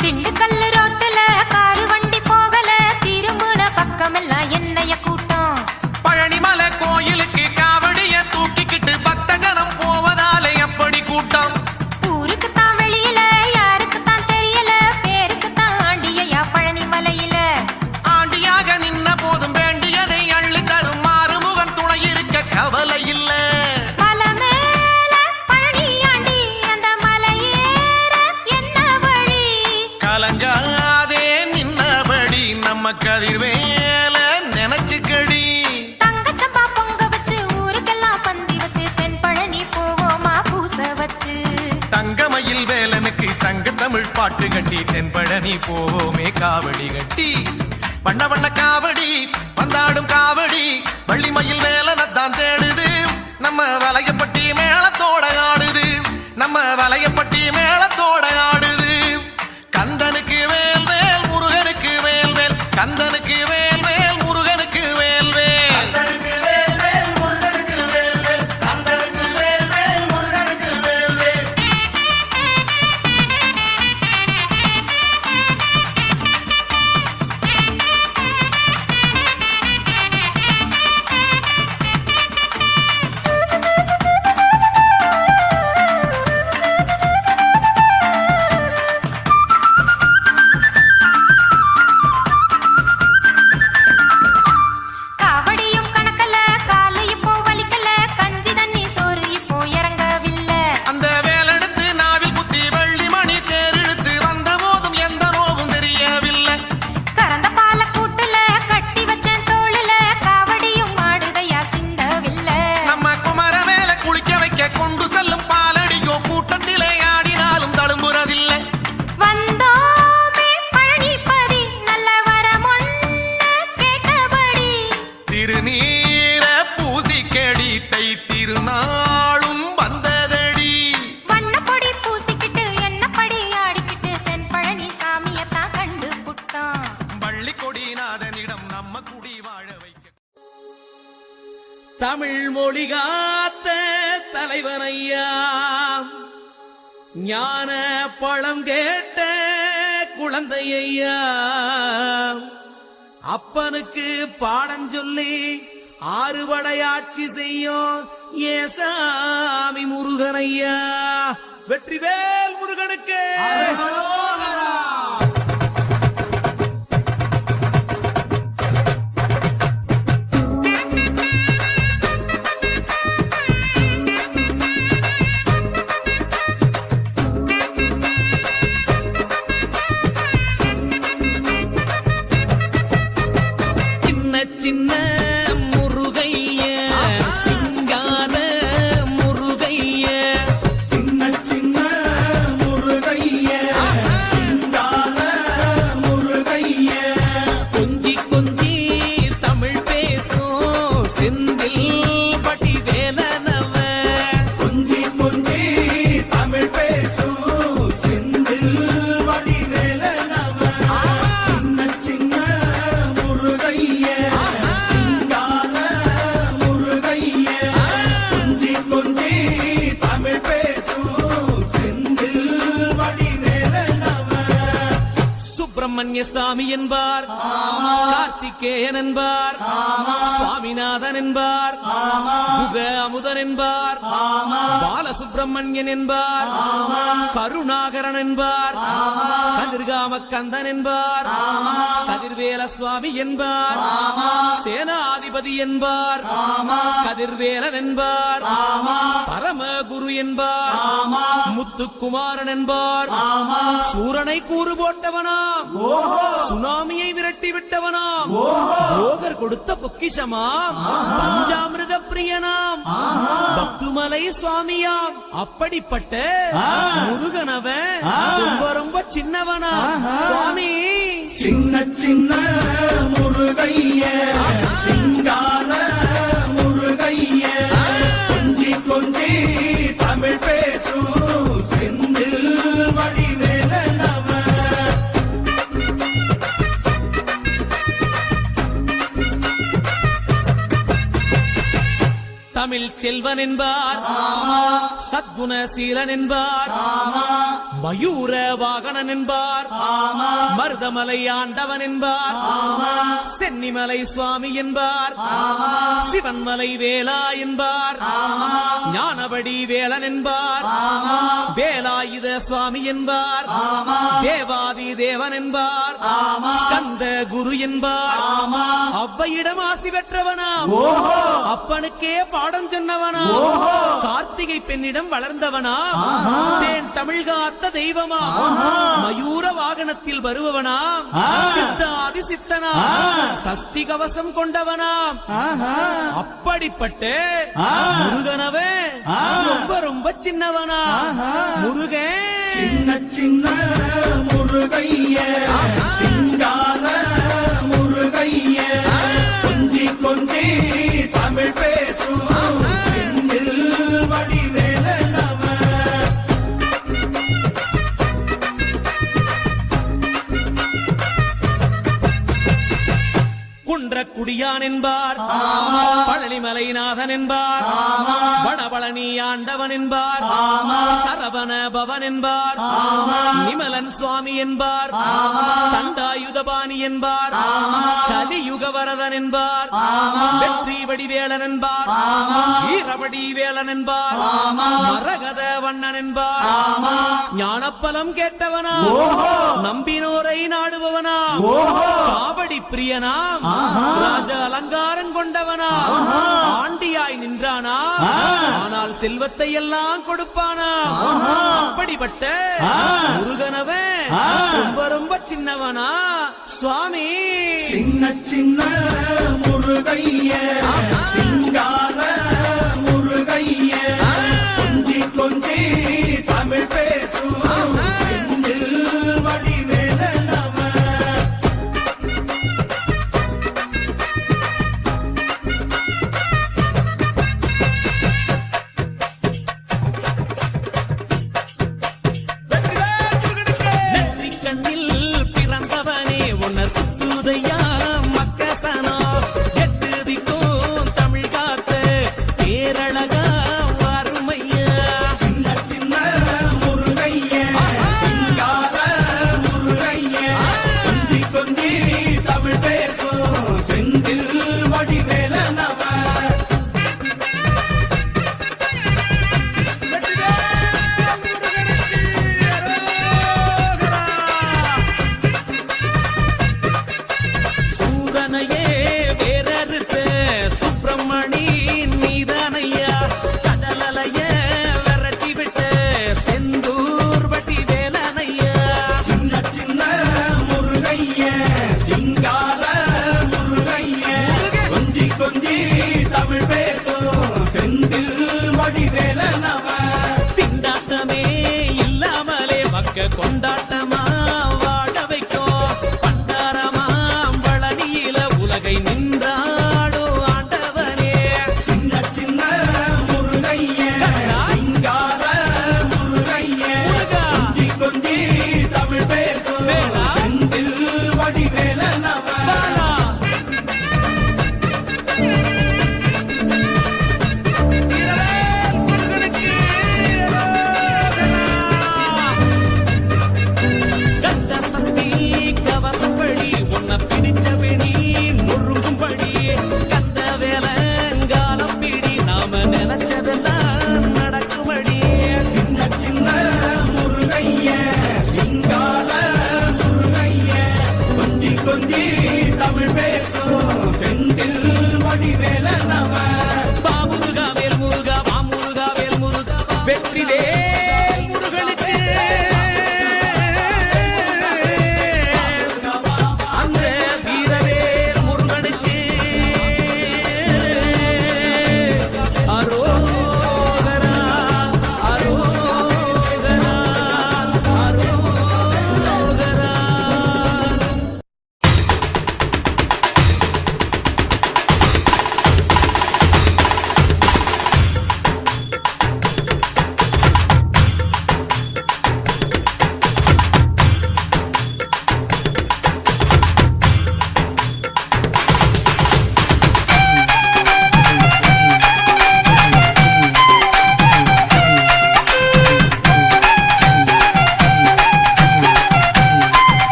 D: திண்டுக்கல்லு ரோட்டுல காரு வண்டி போகல திரும்புன பக்கமெல்லாம் என்னைய கூட்டம்
A: பழனிமலை கோயிலுக்கு காவடிய தூக்கிக்கிட்டு பக்த ஜனம் போவதால எப்படி கூட்டம்
D: ஊருக்கு தான் வெளியில யாருக்கு தான் தெரியல பேருக்கு தான் ஆண்டியா பழனி மலையில
A: ஆண்டியாக நின்ன போதும் வேண்டியதை அள்ளி தரும் மாறுமுகன் துணை இருக்க கவலை இல்ல
D: மலை மேல பழனி ஆண்டி அந்த மலையேற என்ன வழி
A: கலஞ்சாதே நின்னபடி நம்ம கதிர்வேல நினைச்சுக்கடி
D: தங்கச்சம்பா பொங்க வச்சு ஊருக்கெல்லாம் பந்தி வச்சு தென் பழனி போவோமா பூச வச்சு
A: தங்கமயில் வேலனுக்கு சங்க தமிழ் பாட்டு கட்டி தென்பழனி போவோமே காவடி கட்டி வண்ண வண்ண காவடி வந்தாடும் காவடி வள்ளிமயில் வேலனைத்தான் தேடுது நம்ம வலையப்பட்டி மேளத்தோட ஆடுது நம்ம வலையப்பட்டி மேளத்தோட ஆடுது கந்தனுக்கு வேல் வேல் முருகனுக்கு வேல் வேல் கந்தனுக்கு வேல் வேல் முருகனுக்கு வேல் வேல்
B: கந்தனுக்கு வேல் வேல் முருகனுக்கு வேல் வேல் கந்தனுக்கு வேல் வேல் முருகனுக்கு வேல் வேல்
D: காவடியும் கணக்கல காலு இப்போ வலிக்கல கஞ்சி தண்ணி சோறு இப்போ இறங்கவில்லை
A: அந்த வேலெடுத்து நாவில் குத்தி வள்ளிமணி தேரெடுத்து வந்த போதும் எந்த நோவும் தெரியவில்லை
D: கறந்த பால கூட்டுல கட்டி வச்சேன் தோளுல காவடியும் மாடுதையா சிந்தவில்லை
A: நம்ம குமர மேல குளிக்க வைக்க கொண்டு செல்லும் பாலடியோ கூட்டத்திலே ஆடினாலும் தழும்புறதில்லை
D: வந்தோமே பழனிப்பதி நல்ல வரமொன்னு கேட்டபடி
A: திருநீர பூசிக்கடி தை திருநாளும் வந்ததடி
D: வண்ணப்பொடி பூசிக்கிட்டு எண்ணப்படி ஆடிக்கிட்டு தென் பழனி சாமியத்தான் கண்டு புட்டான்
A: வள்ளி கொடிநாதனிடம் நம்ம குடி வாழ வைக்க
E: தமிழ் மொழி காத்த தலைவனையா ஞான பழம் கேட்ட குழந்தையா அப்பனுக்கு பாடம் சொல்லி ஆறுபடையாட்சி செய்யும் ஏசாமி முருகனையா வெற்றிவேல் முருகனுக்கு சின்ன சின்ன முருகைய சிங்கார முருகைய
C: சின்ன சின்ன முருகைய சிங்கார முருகைய
E: கொஞ்சி கொஞ்சி தமிழ் பேசும் செந்தில் பட்டி வேலனவ
C: கொஞ்சி கொஞ்சி தமிழ் பேசும் செந்தில் வடிவேலனவ சின்ன சின்ன முருகைய சிங்கார முருகைய கொஞ்சி கொஞ்சி தமிழ் பேசும் செந்தில் வடிவேலனவ
E: சுப்பிரமணிய சாமி என்பார் கார்த்திகே கார்த்திகேயன் என்பார் சுவாமிநாதன் என்பார் முக அமுதன் என்பார் பாலசுப்பிரமணியன் என்பார் கருணாகரன் என்பார் கதிர்காம கந்தன் என்பார் கதிர்வேல சுவாமி என்பார் சேனாதிபதி என்பார் கதிர்வேலன் என்பார் பரமகுரு என்பார் முத்துக்குமாரன் என்பார் சூரனை கூறு போட்டவனாம் சுனாமியை விரட்டி விட்டவனாம் போகர் கொடுத்த பொக்கிஷமாம் பஞ்சாமிர்த பிரியனாம் பக்துமலை சுவாமியாம் அப்படிப்பட்ட முருகனவன் ரொம்ப ரொம்ப சின்னவனா சுவாமி
C: சின்ன சின்ன முருகைய சிங்கார முருகைய கொஞ்சி கொஞ்சி தமிழ் பேசும் செந்தில் வடிவேலனவ
E: தமிழ் செல்வன் என்பார் சத்குணசீலன் என்பார் மயூர வாகனன் என்பார் மருதமலை ஆண்டவன் என்பார் சென்னிமலை சுவாமி என்பார் சிவன்மலை வேலா என்பார் ஞானபடி வேலன் என்பார் வேலாயுத சுவாமி என்பார் தேவாதி தேவன் என்பார் ஸ்கந்த குரு என்பார் அவ்வையிடம் ஆசி பெற்றவனாம் அப்பனுக்கே பாடம் சொன்னவனா கார்த்திகை பெண்ணிடம் வளர்ந்தவனா தேன் தமிழ் காத்த தெய்வமா மயூர வாகனத்தில் வருபவனாம் சித்தாதி சித்தனா சஷ்டி கவசம் கொண்டவனாம் அப்படிப்பட்ட முருகனவே ரொம்ப ரொம்ப சின்னவனா முருகன்
C: சின்ன சின்ன முருகைய சிங்கார முருகைய கொஞ்சி கொஞ்சி தமிழ் பேசும் செந்தில் வடிவேலனவ
E: குன்றக்குடியான் என்பார் பழனிமலைநாதன் என்பார் வடபழனி ஆண்டவன் என்பார் சரவண பவன் என்பார் நிமலன் சுவாமி என்பார் தண்டாயுதபாணி என்பார் கலியுகவரதன் என்பார் வெற்றி வடிவேலன் என்பார் வீரபடி வேலன் என்பார் மரகத வண்ணன் என்பார் ஞானப்பலம் கேட்டவனா நம்பினோரை நாடுபவனா காவடி பிரியனாம் ராஜ அலங்காரம் கொண்டவனா ஆண்டியாய் நின்றானா ஆனால் செல்வத்தை எல்லாம் கொடுப்பானா அப்படிப்பட்ட முருகனவன் ரொம்ப ரொம்ப சின்னவனா சுவாமி
C: சின்ன சின்ன முருகைய சிங்கார முருகைய கொஞ்சி கொஞ்சி தமிழ் பேசும் செந்தில் வடிவேலனவ
E: நெற்றிக் கண்ணில் பிறந்தவனே உன்னை சுத்துதையா மக்கசனோ எட்டு திக்கும்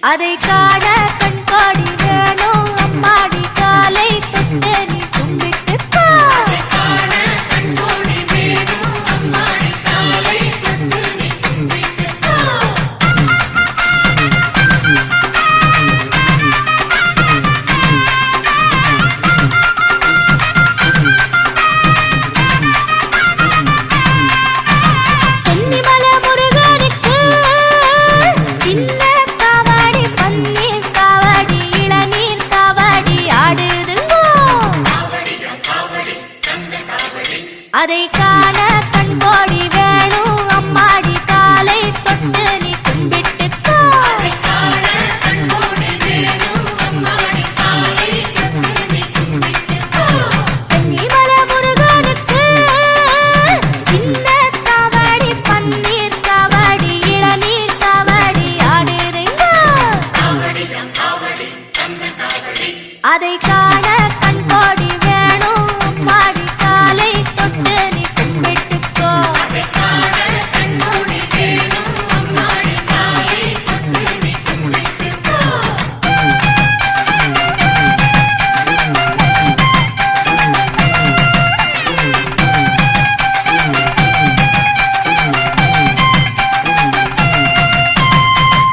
D: அதை காண கண்காடி வேணும் அம்மாடி காலை தொட்டு நீ கும்பிட்டு போ. சென்னிமலை முருகனுக்கு சின்ன காவடி பன்னீர் காவடி இளநீர் காவடி ஆடுதுங்கோ. அதை காண கண்கோடி வேணும் அம்மாடி காலை தொட்டு நீ கும்பிட்டுக்கோ. சென்னிமலை முருகனுக்கு சின்ன காவடி பன்னீர் காவடி இளநீர் காவடி ஆடுதுங்கோ. அதை காண கண்கோடி வேணும் அம்மாடி காலை தொட்டு நீ கும்பிட்டுக்கோ.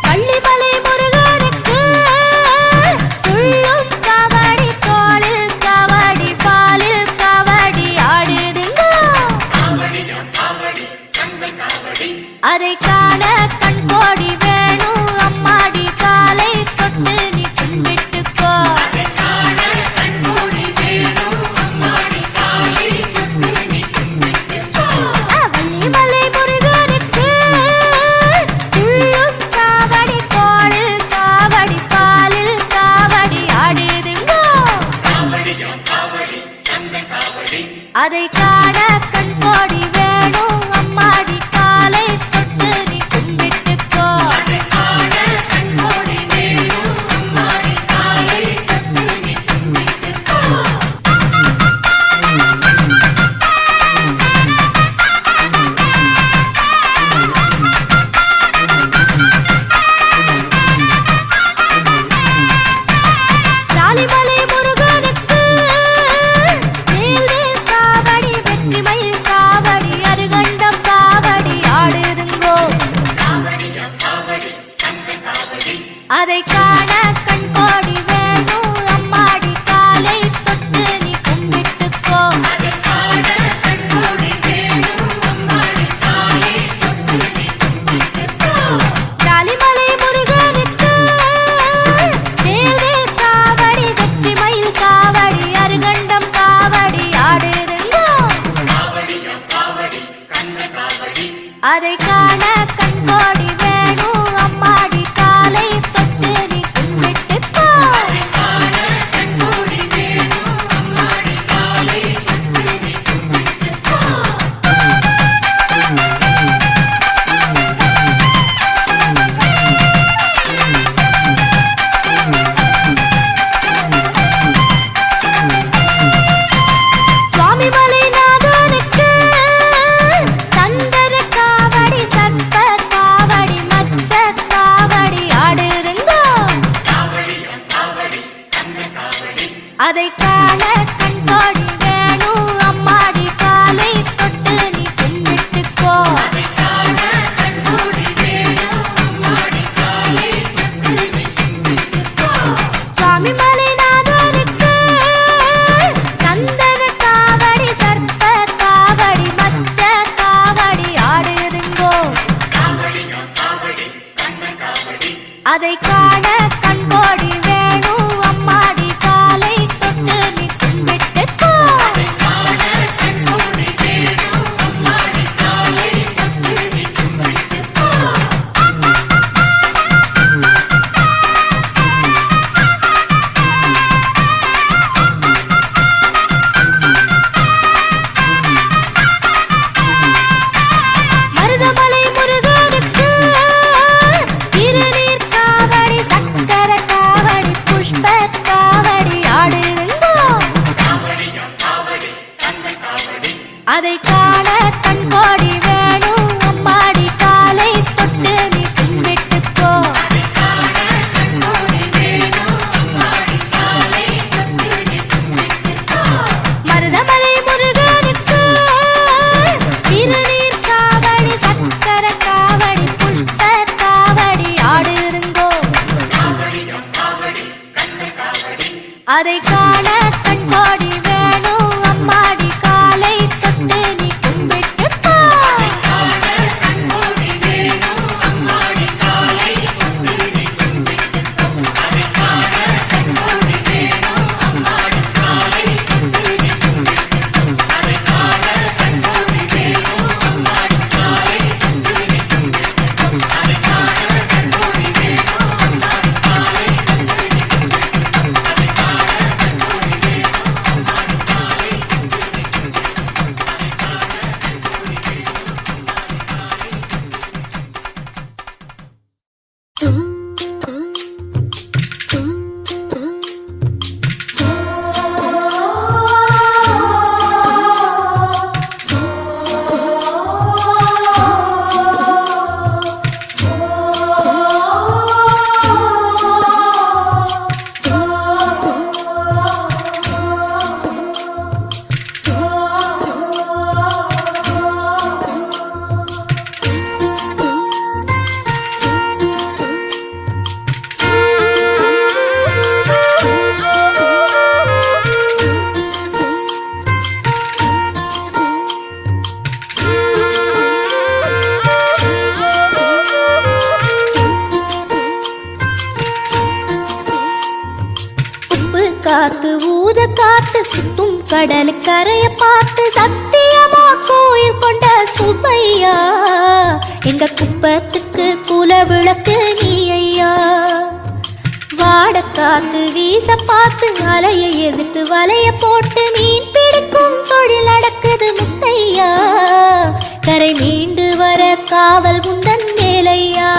D: பள்ளிமலை முருகனுக்கு துள்ளும் காவடி தோளில் காவடி பாலில் காவடி ஆடுதுங்கோ. அதை காண கண்கோடி வேணும் அம்மாடி காலை தொட்டு நீ கும்பிட்டுக்கோ. வள்ளிமலை முருகனுக்கு துள்ளும் காவடி தோளில் காவடி பாலில் காவடி ஆடுதுங்கோ. அதை காண கண்கோடி வேணும் அம்மாடி காலை தொட்டு நீ கும்பிட்டுக்கோ. ஜாலிமலை முருகனுக்கு வேல்வேல் காவடி வெற்றிமயில் காவடி அருகண்டம் காவடி ஆடுதுங்கோ. அதை காண கண்கோடி வேணும் அம்மாடி காலை தொட்டு நீ கும்பிட்டுக்கோ. ஜாலிமலை முருகனுக்கு வேல்வேல் காவடி வெற்றிமயில் காவடி அருகண்டம் காவடி ஆடுதுங்கோ. அதை காண கண்கோடி வேணும் அம்மாடி காலை தொட்டு நீ கும்பிட்டுக்கோ. சுவாமிமலை நாதனுக்கு சந்தர காவடி சர்ப்ப காவடி மச்ச காவடி ஆடுதுங்கோ. அதை காண கண்கோடி வேணும் அம்மாடி காலை தொட்டு நீ கும்பிட்டுக்கோ. சுவாமிமலை நாதனுக்கு சந்தன காவடி சர்ப்ப காவடி மச்ச காவடி ஆடுதுங்கோ. அதை காண கண்கோடி வேணும் அம்மாடி காலை தொட்டு நீ கும்பிட்டுக்கோ. மருதமலை முருகனுக்கு திருநீர் காவடி சக்கர
F: காத்து ஊத காத்து சுத்தும் கடல் கரைய பார்த்து சத்தியமா கோயில் கொண்ட சுப்பையா எங்க குப்பத்துக்கு குல விளக்கு நீ ஐயா. வாட காத்து வீச பார்த்து அலையை எதிர்த்து வலைய போட்டு மீன் பிடிக்கும் தொழில் நடக்குது முத்தையா. கரை மீண்டு வர காவல் குண்டன் மேலையா.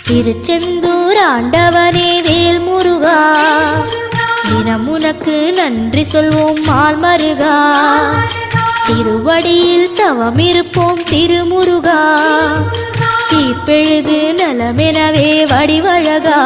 F: திருச்செந்தூர் ஆண்டவனே வேல் முருகா தினம் உனக்கு நன்றி சொல்வோம் மால் மருகா. திருவடியில் தவம் இருப்போம் திருமுருகா. தீப்பெழுது நலமெனவே வடிவழகா.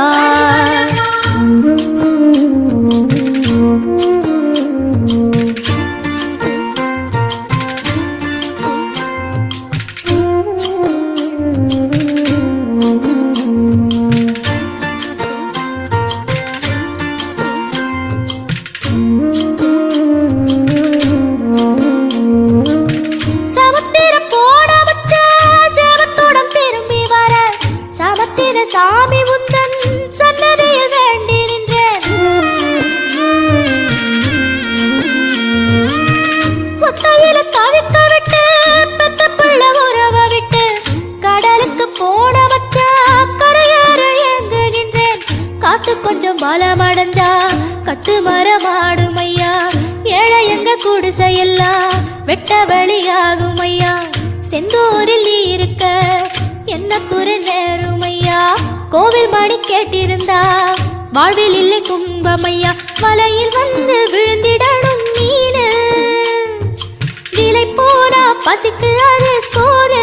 F: சாமி உந்தன் சன்னதியில் வேண்டி நின்றேன். ஒத்தையில தவிக்க விட்டு பெத்த பிள்ளை உறவ விட்டு கடலுக்கு போன வச்ச கரையேற ஏங்குகின்றேன். காத்து கொஞ்சம் பலமடைஞ்சா கட்டு மரமாடும் ஐயா. ஏழை எங்க குடிசையெல்லாம் வெட்ட வெளியாகும் ஐயா. செந்தூரில் நீ இருக்க என்ன குறை நேரும் ஐயா. கோவில் மணி கேட்டிருந்தா வாழ்வில் இல்லை கும்பமையா. மலையில் வந்து விழுந்திடணும் மீனு விலை போனா பசிக்கு அது சோறு.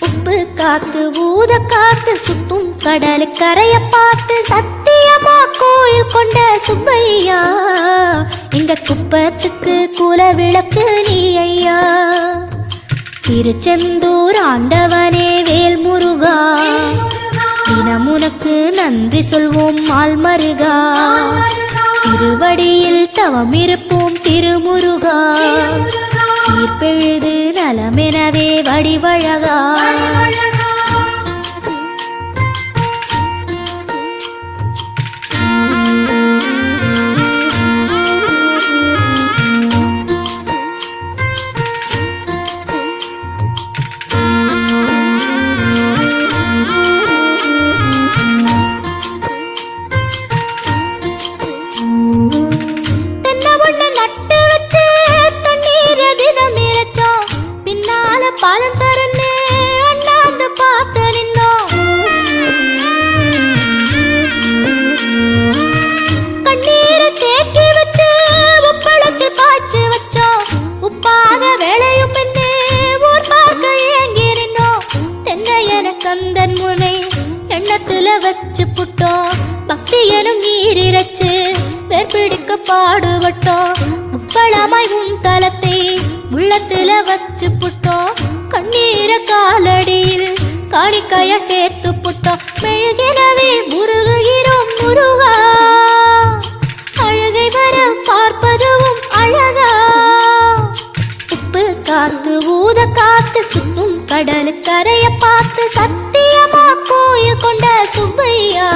F: உப்பு காத்து ஊத காத்து சுத்தும் கடல் கரைய பார்த்து சத்தியமா கோயில் கொண்ட சுப்பையா எங்க குப்பத்துக்கு குல விளக்கு நீ ஐயா. திருச்செந்தூர் ஆண்டவனே வேல் முருகா தினம் உனக்கு நன்றி சொல்வோம் மால் மருகா. திருவடியில் தவம் இருப்போம் திருமுருகா. தீர்ப்பெழுது நலமெனவே வடிவழகா. பாலம் தரனே அண்ணாந்து பார்த்து நின்னோம். கண்ணீரை தேக்கி வச்சு உப்பளத்தில் பாய்ச்சி வச்சோம். உப்பாக வேலையும் பெண்ணே ஊர் பார்க்க ஏங்கி நின்னோம். தென்னை என கந்தன் முனை எண்ணத்துல வச்சு புட்டோம். பக்தி எனும் நீரிரச்சு வேர்பிடிக்க பாடுபட்டோம். முப்பளமாய் உன் தலத்தை உள்ளத்துல வச்சு புட்டோம். கண்ணீர காலடியில் காணிக்கைய சேர்த்து புட்டோம். மெழுகினவே முருகுகிறோம் முருகா. அழுகை வர பார்ப்பதுவும் அழகா. உப்பு காத்து ஊத காத்து சுத்தும் கடல் கரைய பார்த்து சத்தியமா கோயில் கொண்ட சுப்பையா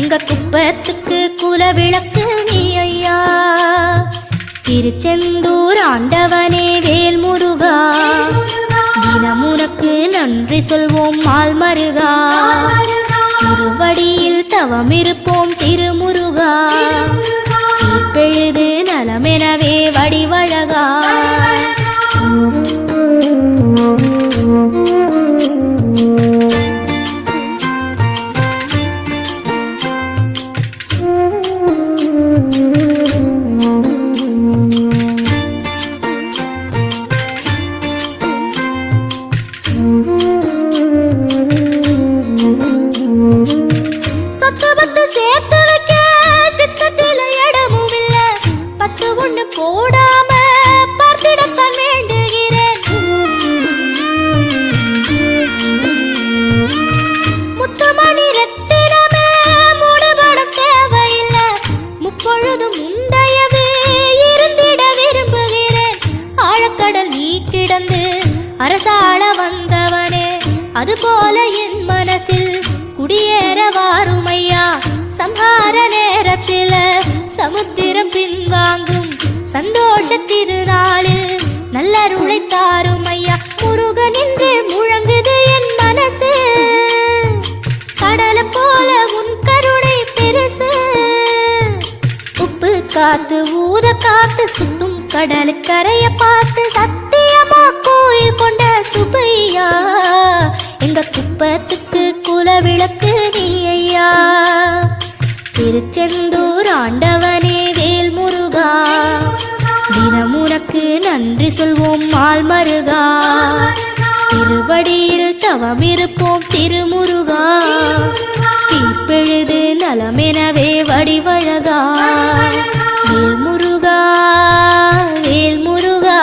F: எங்க குப்பத்துக்கு குல விளக்கு நீ ஐயா. திருச்செந்தூர் ஆண்டவனே வேல் முருகா தினம் உனக்கு நன்றி சொல்வோம் மால் மருகா. திருவடியில் தவம் இருப்போம் திருமுருகா. தீர்ப்பெழுது நலமெனவே வடிவழகா. சொத்து பத்து சேர்த்து வைக்க சித்தத்தில இடமும் இல்ல, பத்து ஒண்ணு போடாம பார்த்திடத்தான் வேண்டுகிறேன். முத்துமணி ரத்தினமே மூடுபடம் தேவையில்ல, முப்பொழுதும் முந்தையவே இருந்திட விரும்புகிறேன். ஆழக்கடல் நீ கிடந்து அரசாள வந்தவனே, அதுபோல என் மனசில் குடியேற வாருமையா. சம்ஹார நேரத்தில சமுத்திரம் பின்வாங்கும் சந்தோஷ திருநாளில் நல்லருளை தாருமையா. முருகன் என்று முழங்குது என் மனசு, கடலை போல உன் கருணை பெருசு. உப்பு காத்து ஊத காத்து சுத்தும் கடலுக்கரைய பார்த்து சத்தியமா கோயில் கொண்ட சுபையா. எங்க குப்பத்துக்கு குலவிளக்கு நீ ஐயா. திருச்செந்தூர் ஆண்டவனே வேல் முருகா, தினம் உனக்கு நன்றி சொல்வோம் மால் மருகா. திருவடியில் தவம் இருப்போம் திருமுருகா, தீப்பெழுது நலமெனவே வடிவழகா. வேல் முருகா வேல் முருகா.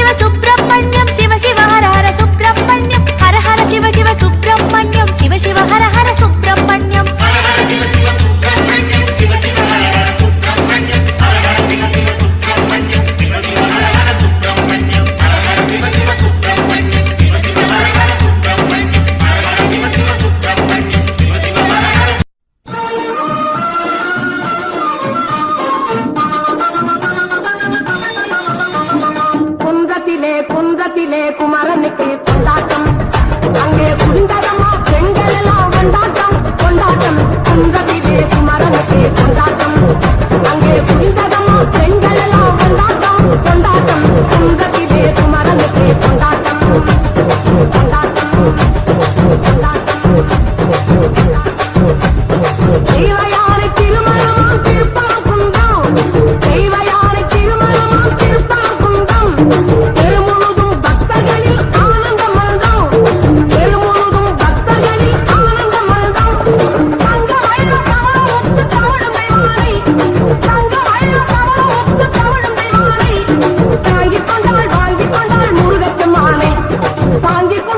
D: சிவ சுப்பிரமணியம் சிவ சிவ ஹர ஹர சுப்பிரமணியம் ஹர ஹர சிவ சிவ சுப்பிரமணியம் சிவ சிவ ஹர ஹர சுப்பிரமணியம்
G: குன்றத்திலே குமரனுக்கு கொண்டாட்டம் அங்கே குண்டரமா பெண்கள் எல்லாம் கொண்டாட்டம் கொண்டாட்டம் குன்றத்திலே குமரனுக்கு கொண்டாட்டம் அங்கே குண்டரமா பெண்கள் எல்லாம் கொண்டாட்டம் கொண்டாட்டம் குன்றத்திலே குமரனுக்கு கொண்டாட்டம் கொண்டாட்டம் தெய்வயாரை திருமணமாம் திருப்பாகுந்தம் தெய்வயாரை திருமணமாம் திருப்பாகுந்தம் பெருமுழுதும் பக்தர்களில் ஆனந்த மல்தம் பெருமுழுதும் பக்தர்களில் ஆனந்த மல்தம் தங்க வயல கவளம் ஒத்து தவழும் தெய்வானை தங்க வயல கவளம் ஒத்து தவழும் தெய்வானை தாங்கிக் கொண்டாள் முருகப்பெருமானை தாங்கிக்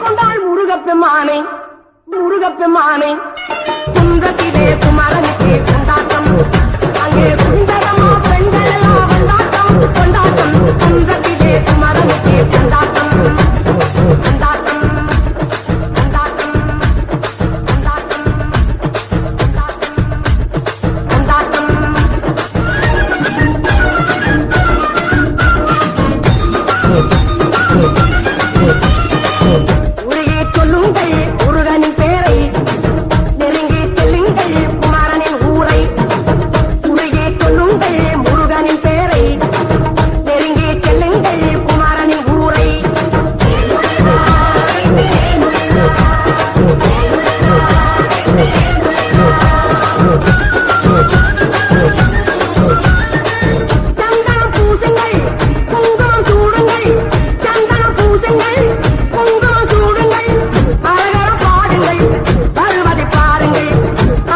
G: கொண்டாள் முருகப்பெருமானை முருகப்பெருமானை குன்றத்திலே குமரனுக்கு கொண்டாட்டம் அங்கே குண்டரமா பெண்கள் எல்லாம் கொண்டாட்டம் கொண்டாட்டம் குன்றத்திலே குமரனுக்கு கொண்டாட்டம் கொண்டாட்டம் கொண்டாட்டம் கொண்டாட்டம் உருகே சொல்லுங்கள் முருகனின் பேரை நெருங்கி செல்லுங்கள் குமரனின் ஊரை உருகே சொல்லுங்கள் முருகனின் பேரை நெருங்கி செல்லுங்கள் குமரனின் ஊரை சந்தனம் பூசுங்கள் குங்குமம் சூடுங்கள் சந்தனம் பூசுங்கள் குங்குமம் சூடுங்கள் அரகர பாடுங்கள் வருவதை பாருங்கள்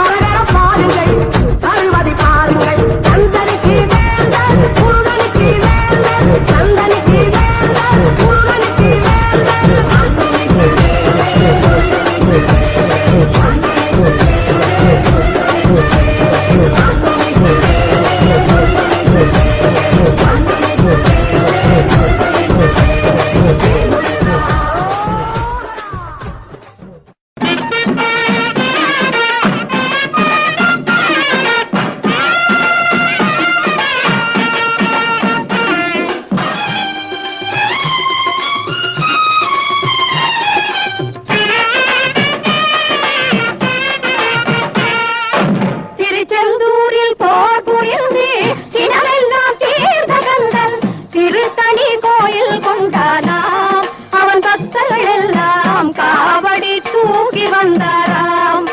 G: அரகர பாடுங்கள் வருவதை பாருங்கள் சந்தனுக்கு வேந்தர் முருகனுக்கு வேந்தர் சந்தனுக்கு வேந்தர் முருகனுக்கு வேந்தர் திருச்செந்தூரில் போர் புரிந்து சினமெல்லாம் தீர்ந்த கந்தன் திருத்தணி கோயில் கொண்டானாம் அவன் பக்தர்கள் எல்லாம் காவடி தூக்கி வந்தாராம்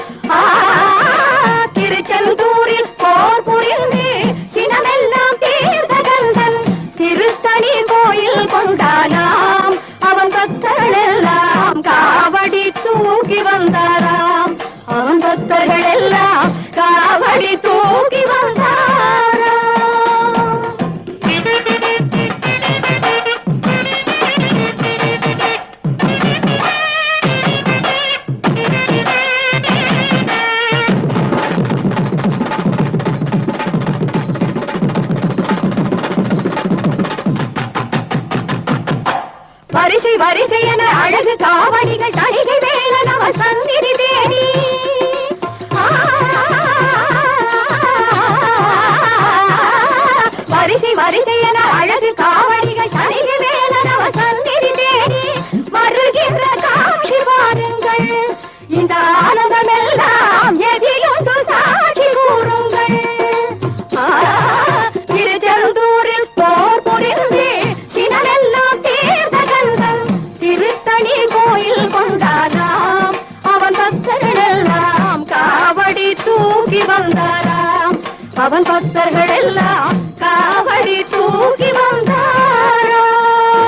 G: திருச்செந்தூரில் போர் புரிந்து சினமெல்லாம் தீர்ந்த கந்தன் திருத்தணி கோயில் கொண்டானாம் அவன் பக்தர்கள் எல்லாம் காவடி தூக்கி வந்தாராம் அவன் பக்தர்கள் எல்லாம் காவடி தூக்கி வந்தாராம் வரிசை வரிசை என அழகு காவடிகள் தணிகை வேலன் அவன் சந்நிதி தேடி வரிசை வரிசை என அழகு காவடிகள் தணிகை வேலன் அவன் சந்நிதி தேடி வருகின்ற காட்சி பாருங்கள் இந்த ஆனந்தம் எல்லாம் எதிலொன்று சாட்சி கூறுங்கள் திருச்செந்தூரில் போர் புரிந்து சினமெல்லாம் தீர்ந்த கந்தன் திருத்தணி கோயில் கொண்டானாம் அவன் பக்தர்கள் எல்லாம் காவடி தூக்கி வந்தாராம் அவன் பக்தர்கள் எல்லாம் காவடி தூக்கி வந்தாராம்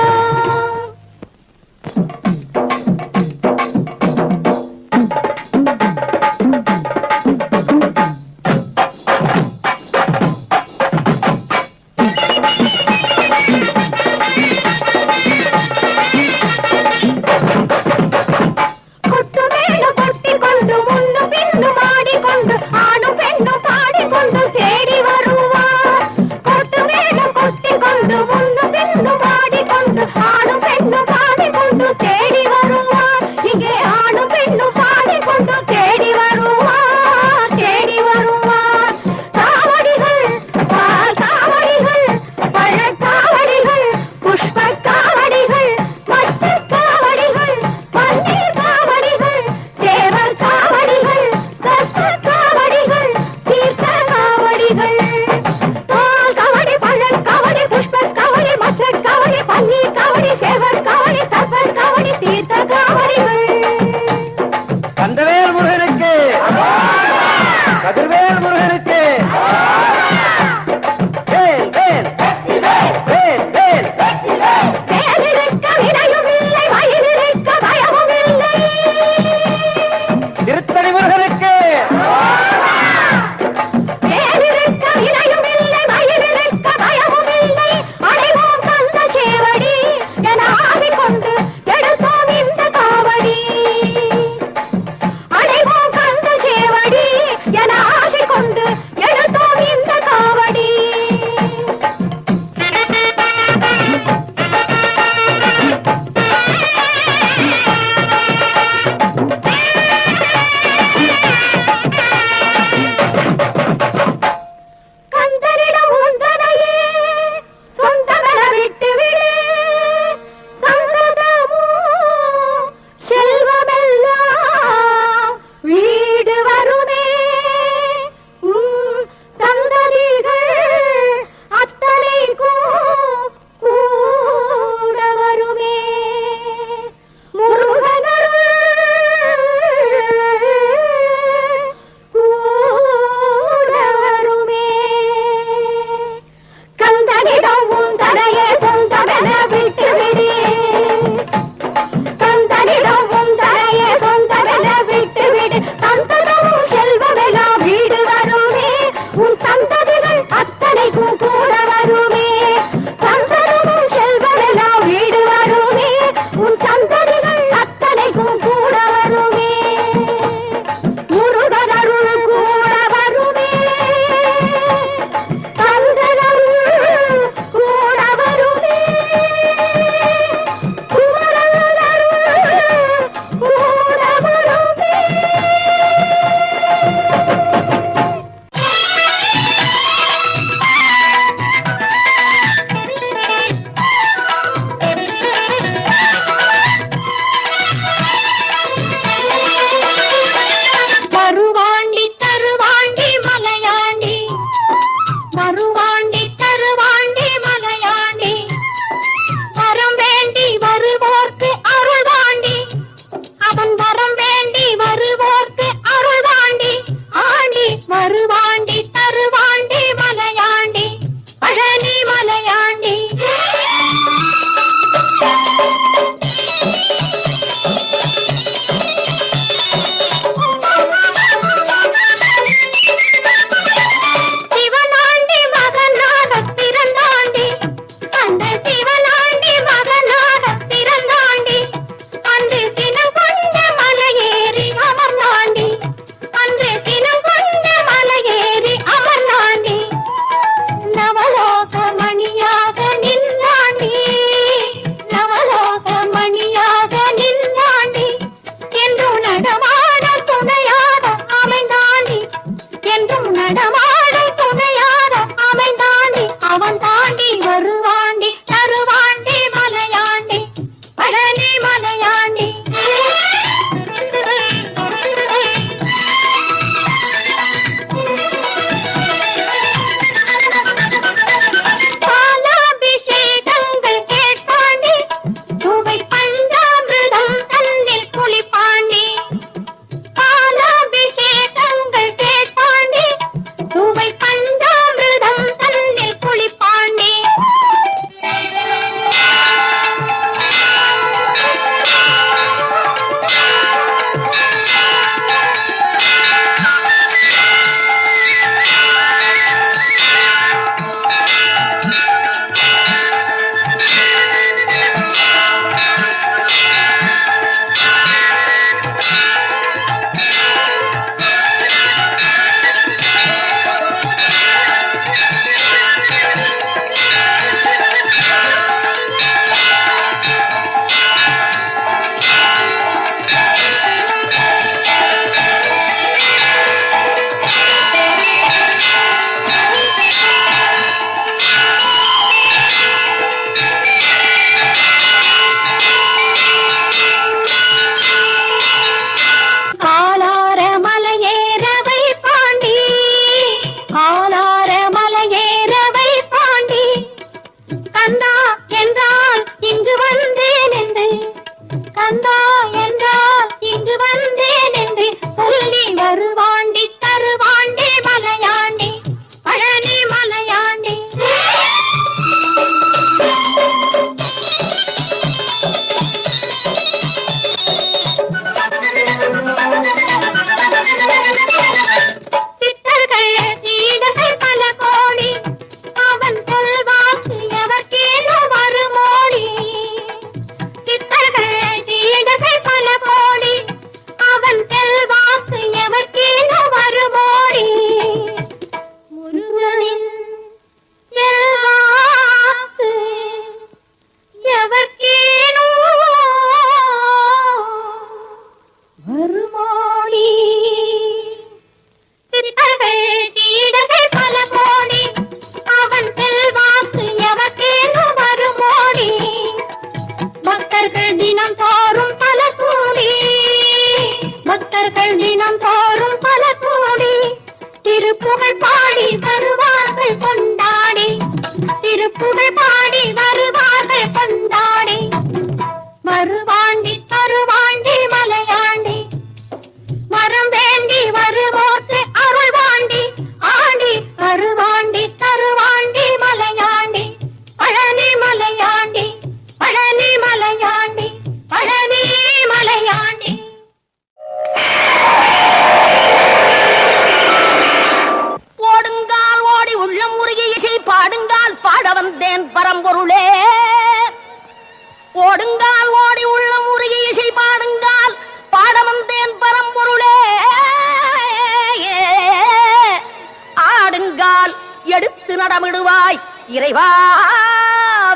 G: இறைவா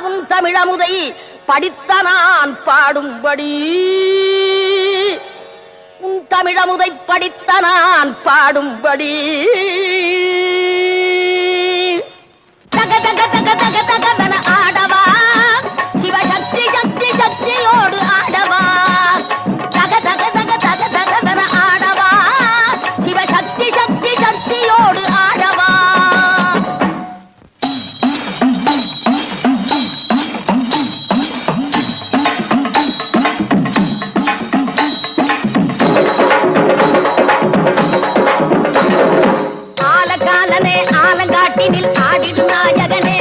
G: உன் தமிழமுதை படித்த நான் பாடும்படி உன் தமிழமுதை படித்த நான் பாடும்படி தக தக தக தக தகதன ஆடவா சிவசக்தி சக்தி சக்தியோடு ஆடவா தக தக தக தக தகதன ஆடவா சிவசக்தி சக்தி சக்தியோடு ஆடவா ஆலகாலனே ஆலங்காட்டினில் ஆடிடும் நாயகனே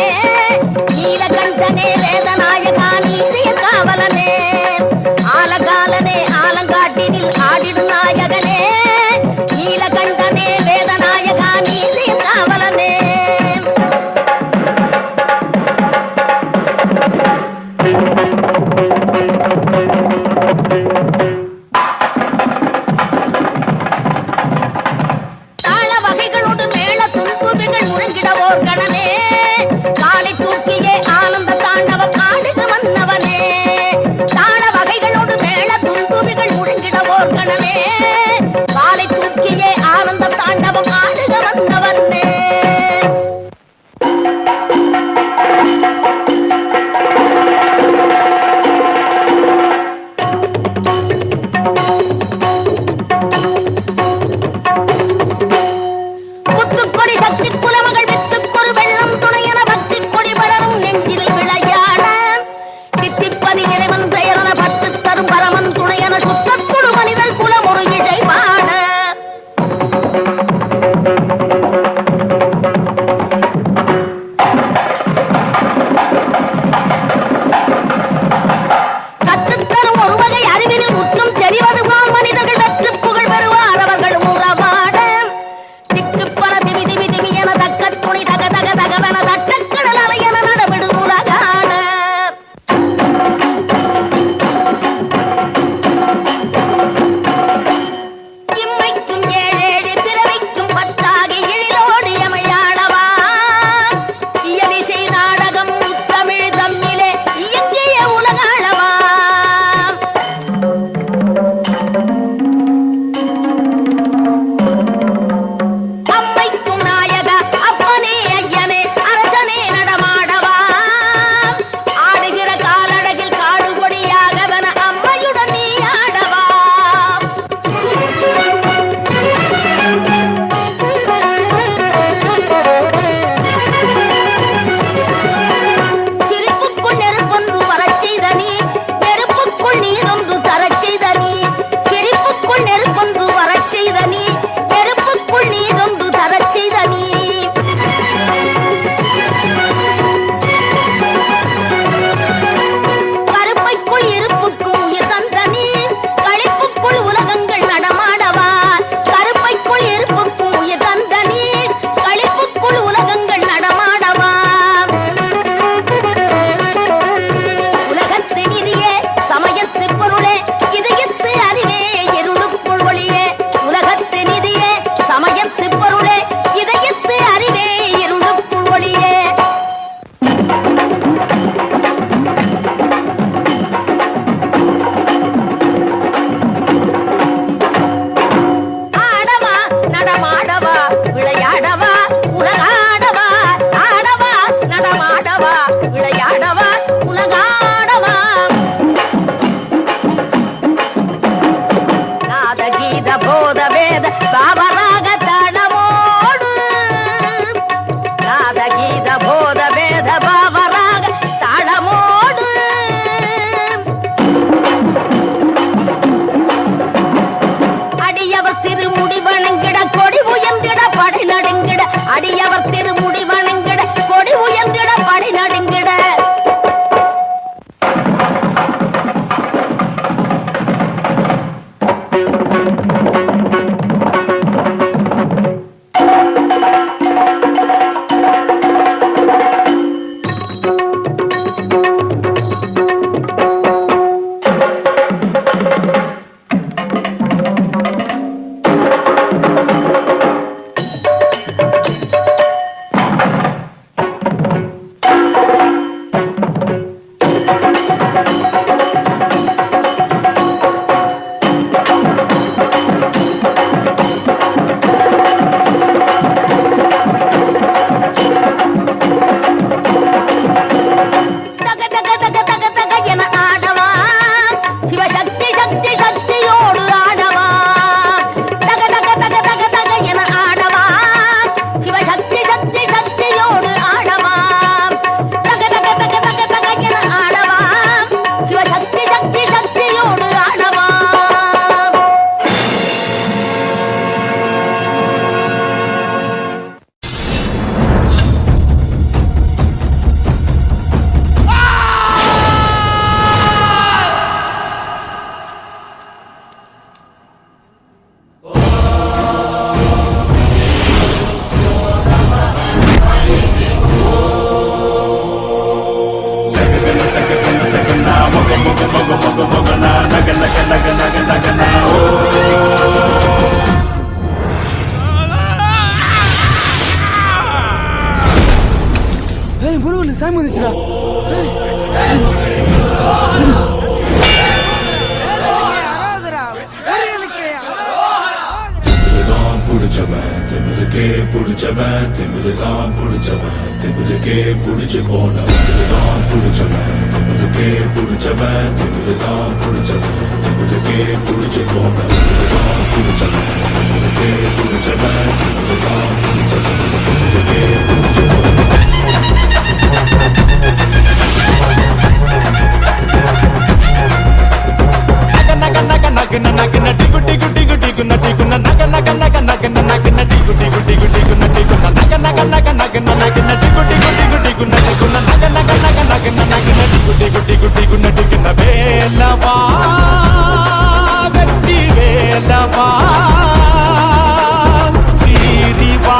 E: சாமி வந்துச்சுடா.
H: புடிச்சவன் திமிருக்கே புடிச்சவன் திமிருதான் புடிச்சவன் திமிருக்கே புடிச்சு போனவன் தான் புடிச்சவன் திமிருக்கே புடிச்சவன் திமிருதான் புடிச்சவன் திமிருக்கே புடிச்சு போனவன் தான் புடிச்சவன் திமிருக்கே புடிச்சவன் திமிருதான் புடிச்சவன் திமிருக்கே புடிச்சு போனவன்
A: வேலவா வெற்றி வேலவா சீரிவா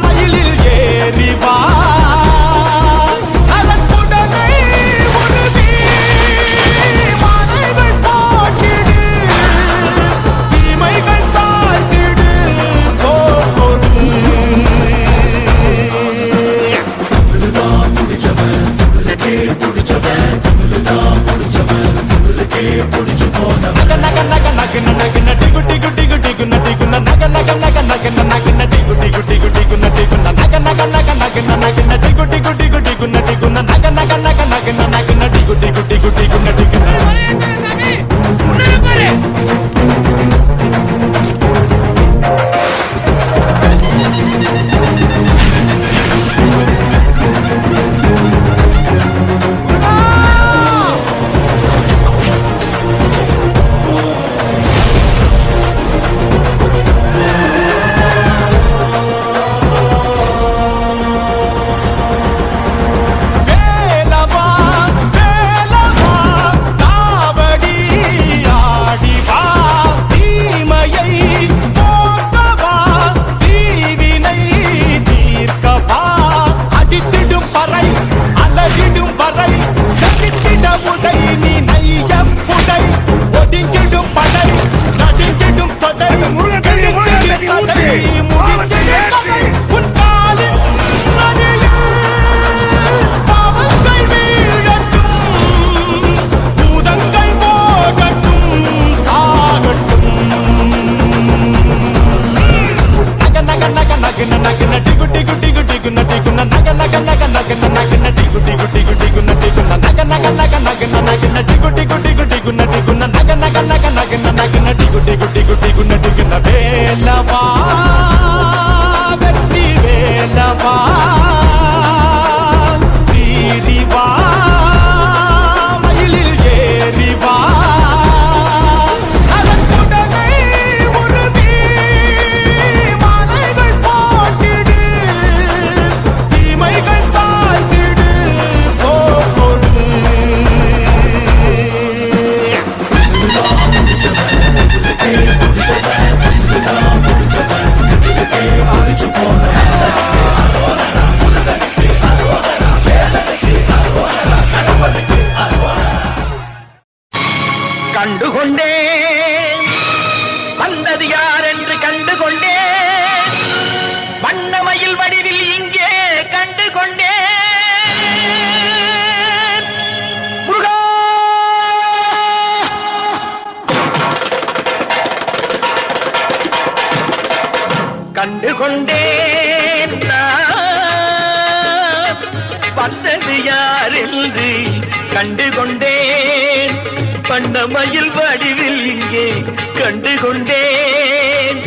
A: மயிலில் ஏறிவா அலக்குடலை உருவி மாலைகள் போட்டிடு தீமைகள் சாய்ந்திடு போடு
H: புடிச்சவன் திமிருக்கே புடிச்சவன் திமிருதான் புடிச்சவன் திமிருக்கே புடிச்சு போனவன் வேலவா வெற்றி வேலவா சீரிவா மயிலில் ஏறிவா அலக்குடலை உருவி மாலைகள் போட்டிடு தீமைகள் சாய்ந்திடு போடு
I: கண்டுகொண்டே வந்தது யார் என்று கண்டுகொண்டே வண்ணமயில் வடிவில் இங்கே கண்டுகொண்டே கண்டு கொண்டேன் பண்ணமையில் வடிவில் இங்கே கண்டு கொண்டேன்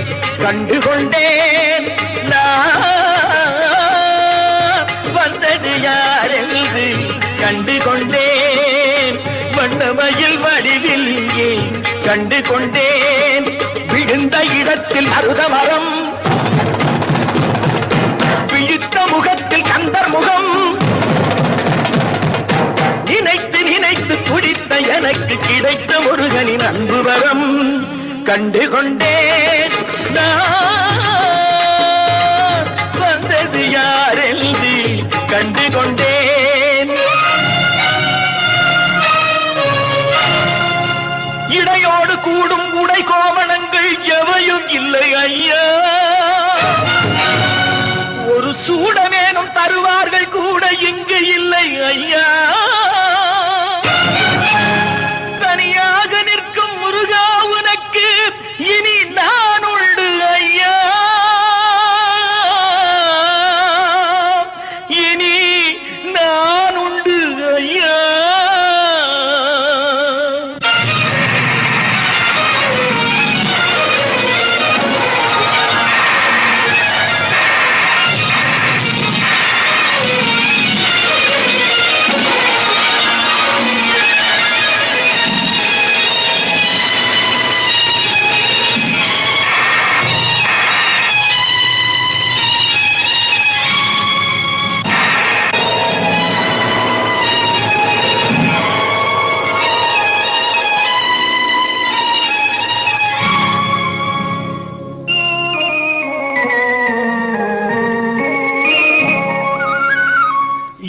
I: வந்தது யாரென்று கண்டு கொண்டேன் வண்ணமயில் வடிவில் இங்கே கண்டு கொண்டேன் விழுந்த இடத்தில் மருதமரம் விழித்த முகத்தில் கந்தர் முகம் நினைத்து நினைத்து துடித்த எனக்கு கிடைத்த முருகனின் அன்பு வரம் கண்டு கொண்டேன் வந்தது யாரென்று கண்டு கொண்டேன் இடையோடு கூடும் உடை கோவணங்கள் எவையும் இல்லை ஐயா ஒரு சூடவேனும் தருவார்கள் கூட இங்கு இல்லை ஐயா தனியாக நிற்கும் முருகா உனக்கு இனி நான் உண்டு ஐயா இனி நான் உண்டு ஐயா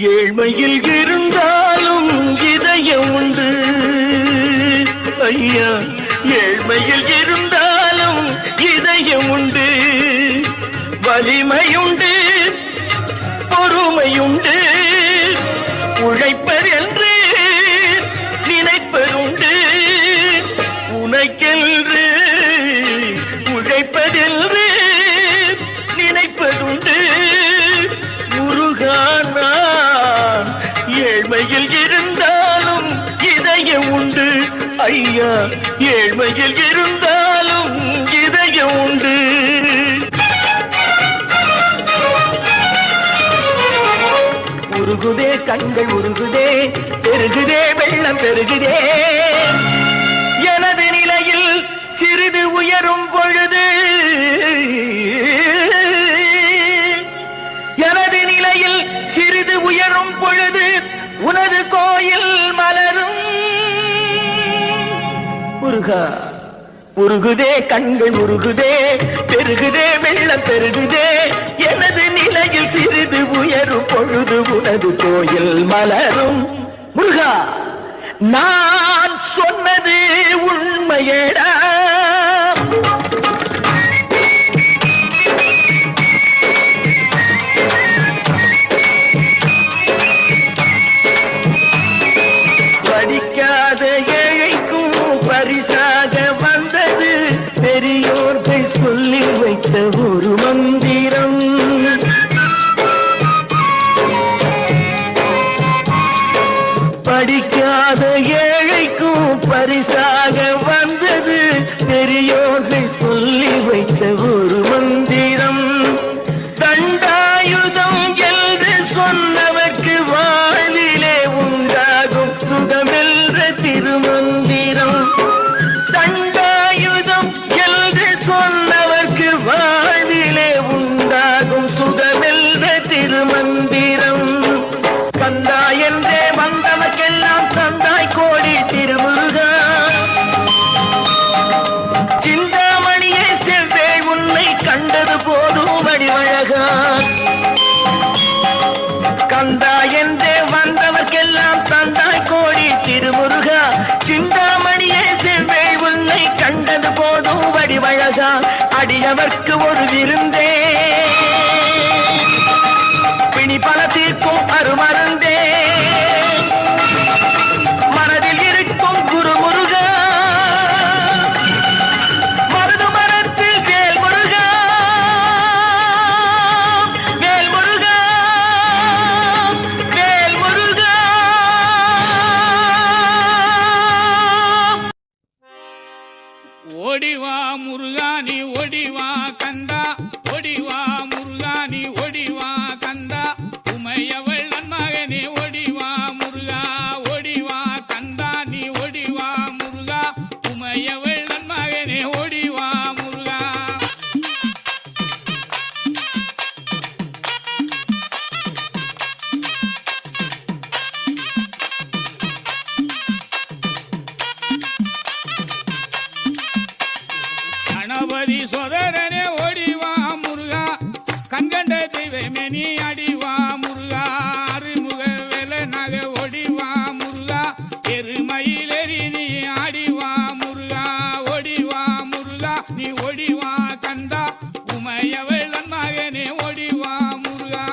I: ஏழ்மையில் இருந்தாலும் இதயம் உண்டு ஐயா ஏழ்மையில் இருந்தாலும் இதயம் உண்டு வலிமையுண்டு பொறுமையுண்டு உழைப்பதென்று நினைப்பதுண்டு உனக்கென்று உழைப்பதென்று நினைப்பதுண்டு முருகானா ஏழ்மையில் இருந்தாலும் இதயம் உண்டு ஐயா ஏழ்மையில் இருந்தாலும் இதயம் உண்டு உருகுதே கண்கள் உருகுதே பெருகுதே வெள்ளம் பெருகுதே எனது நிலையில் சிறிது உயரும் பொழுது எனது நிலையில் சிறிது உயரும் பொழுது உனது கோயில் மலரும் முருகா உருகுதே கண்கள் உருகுதே பெருகுதே வெள்ளம் பெருகுதே எனது நிலையில் சிறிது உயரும் பொழுது உனது கோயில் மலரும் முருகா நான் சொன்னது உண்மையேடா படிக்காத ஏழைக்கும் பரிசாக வந்தது பெரியோர்கள் சொல்லி வைத்த ஒரு மந்திரம் படிக்காத ஏழைக்கும் பரிசாக வந்தது பெரியோர்கள் சொல்லி வைத்த ஒரு மந்திரம் தண்டாயுதம் என்று சொன்னவர்க்கு வாழ்விலே உண்டாகும் சுகமென்ற திருமந்திரம் தண்டாயுதம் என்று சொன்னவர்க்கு வாழ்விலே உண்டாகும் சுகமென்ற திருமந்திரம் கந்தா என்றே வந்தவர்க்கெல்லாம் தந்தாய் கோடி திருமுருகா சிந்தாமணியே செவ்வே உன்னை கண்டது போதும் வடிவழகா கந்தா என்றே வந்தவர்க்கெல்லாம் தந்தாய் கோடி திருமுருகா சிந்தாமணியே செவ்வே உன்னை கண்டது போதும் வடிவழகா அடியவர்க்கு ஒரு விருந்தே பிணி பல தீர்க்கும் அருமருந்தே மனதில் இருக்கும் குரு முருகா மருது மரத்தில் வேல் முருகா வேல் முருகா வேல் முருகா முருகா நீ ஓடிவா கந்தா ஓடிவா முருகா நீ ஓடிவா கந்தா உமையவள் நன்மகனே ஓடிவா முருகா ஓடிவா கந்தா நீ ஓடிவா முருகா உமையவள் நன்மகனே ஓடிவா முருகா கணபதி சோதரனே ஓடிவா முருகா கண்கண்ட தெய்வமே நீ அடிவா முருகா அருமுக வேலனாக ஓடிவா முருகா எருமயிலேறி நீ ஆடிவா முருகா ஓடிவா முருகா நீ ஓடிவா கந்தா உமையவள் நன்மகனே ஓடிவா முருகா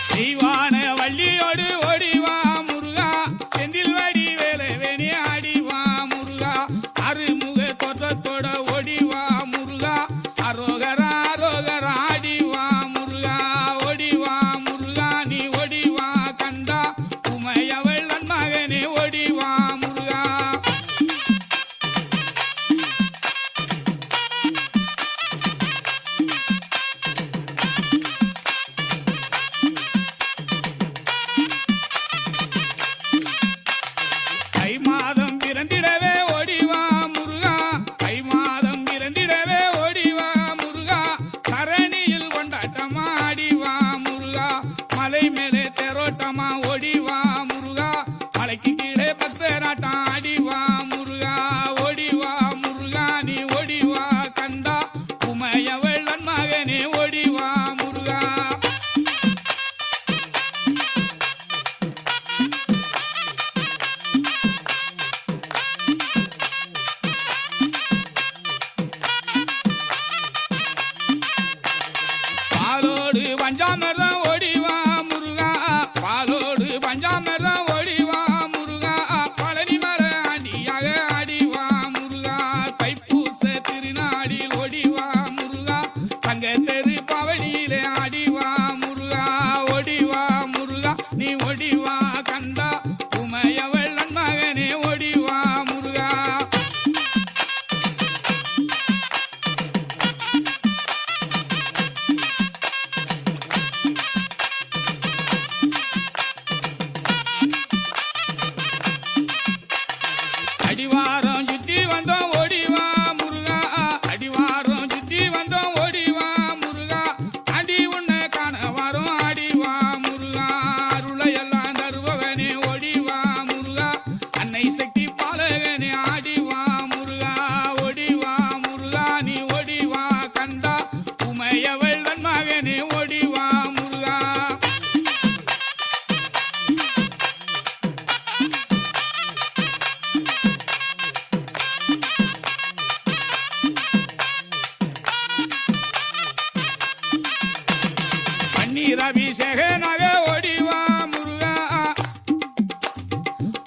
I: தெய்வான வள்ளியோடு ஓடிவா முருகா செந்தில் வடி வேலவேணி ஆடிவா முருகா அருமுக தோற்றத்தோட ஓடிவா முருகா அரோகரா அரோகரா ஆடிவா முருகா ஓடிவா முருகா நீ ஓடிவா கந்தா உமையவள் நன்மகனே ஓடிவா முருகா தை மாதம் பிறந்திடவே ஓடிவா முருகா தை மாதம் பிறந்திடவே ஓடிவா முருகா தரணியில் கொண்டாட்டமா ஆடிவா முருகா மலை மேலே தேரோட்டமா ஓடிவா முருகா மலைக்கு கீழே பக்தராட்டம் ஆடிவா முருகா ஓடிவா முருகா நீ ஓடிவா கந்தா உமையவள் நன்மகனே ஓடிவா முருகா பாலோடு பஞ்சாமிர்தம் ஓடிவா முருகா பாலோடு பஞ்சாமிர்தம் ஓடிவா முருகா பழனி மலை ஆண்டியாக ஆடிவா முருகா தைப்பூச திருநாடில் ஓடிவா முருகா தங்க தெரு பவனியிலே ஆடிவா முருகா ஓடிவா முருகா நீ ஓடிவா கந்தா உமையவள் நன்மகனே ஓடிவா முருகா அடிவாரம் சுத்தி வந்தோம் ஓடிவா முருகா அடிவாரம் சுத்தி வந்தோம் ஓடிவா முருகா அடி உன்னை காண வரும் ஆடிவா முருகா அருளையெல்லாம் தருபவனே ஓடிவா முருகா அன்னை சக்தி பாலகனே ஆடிவா முருகா ஓடிவா முருகா நீ ஓடிவா கந்தா உமையவள் நன்மகனே ஓடிவா முருகா பன்னீர் அபிஷேகனாக ஓடிவா முருகா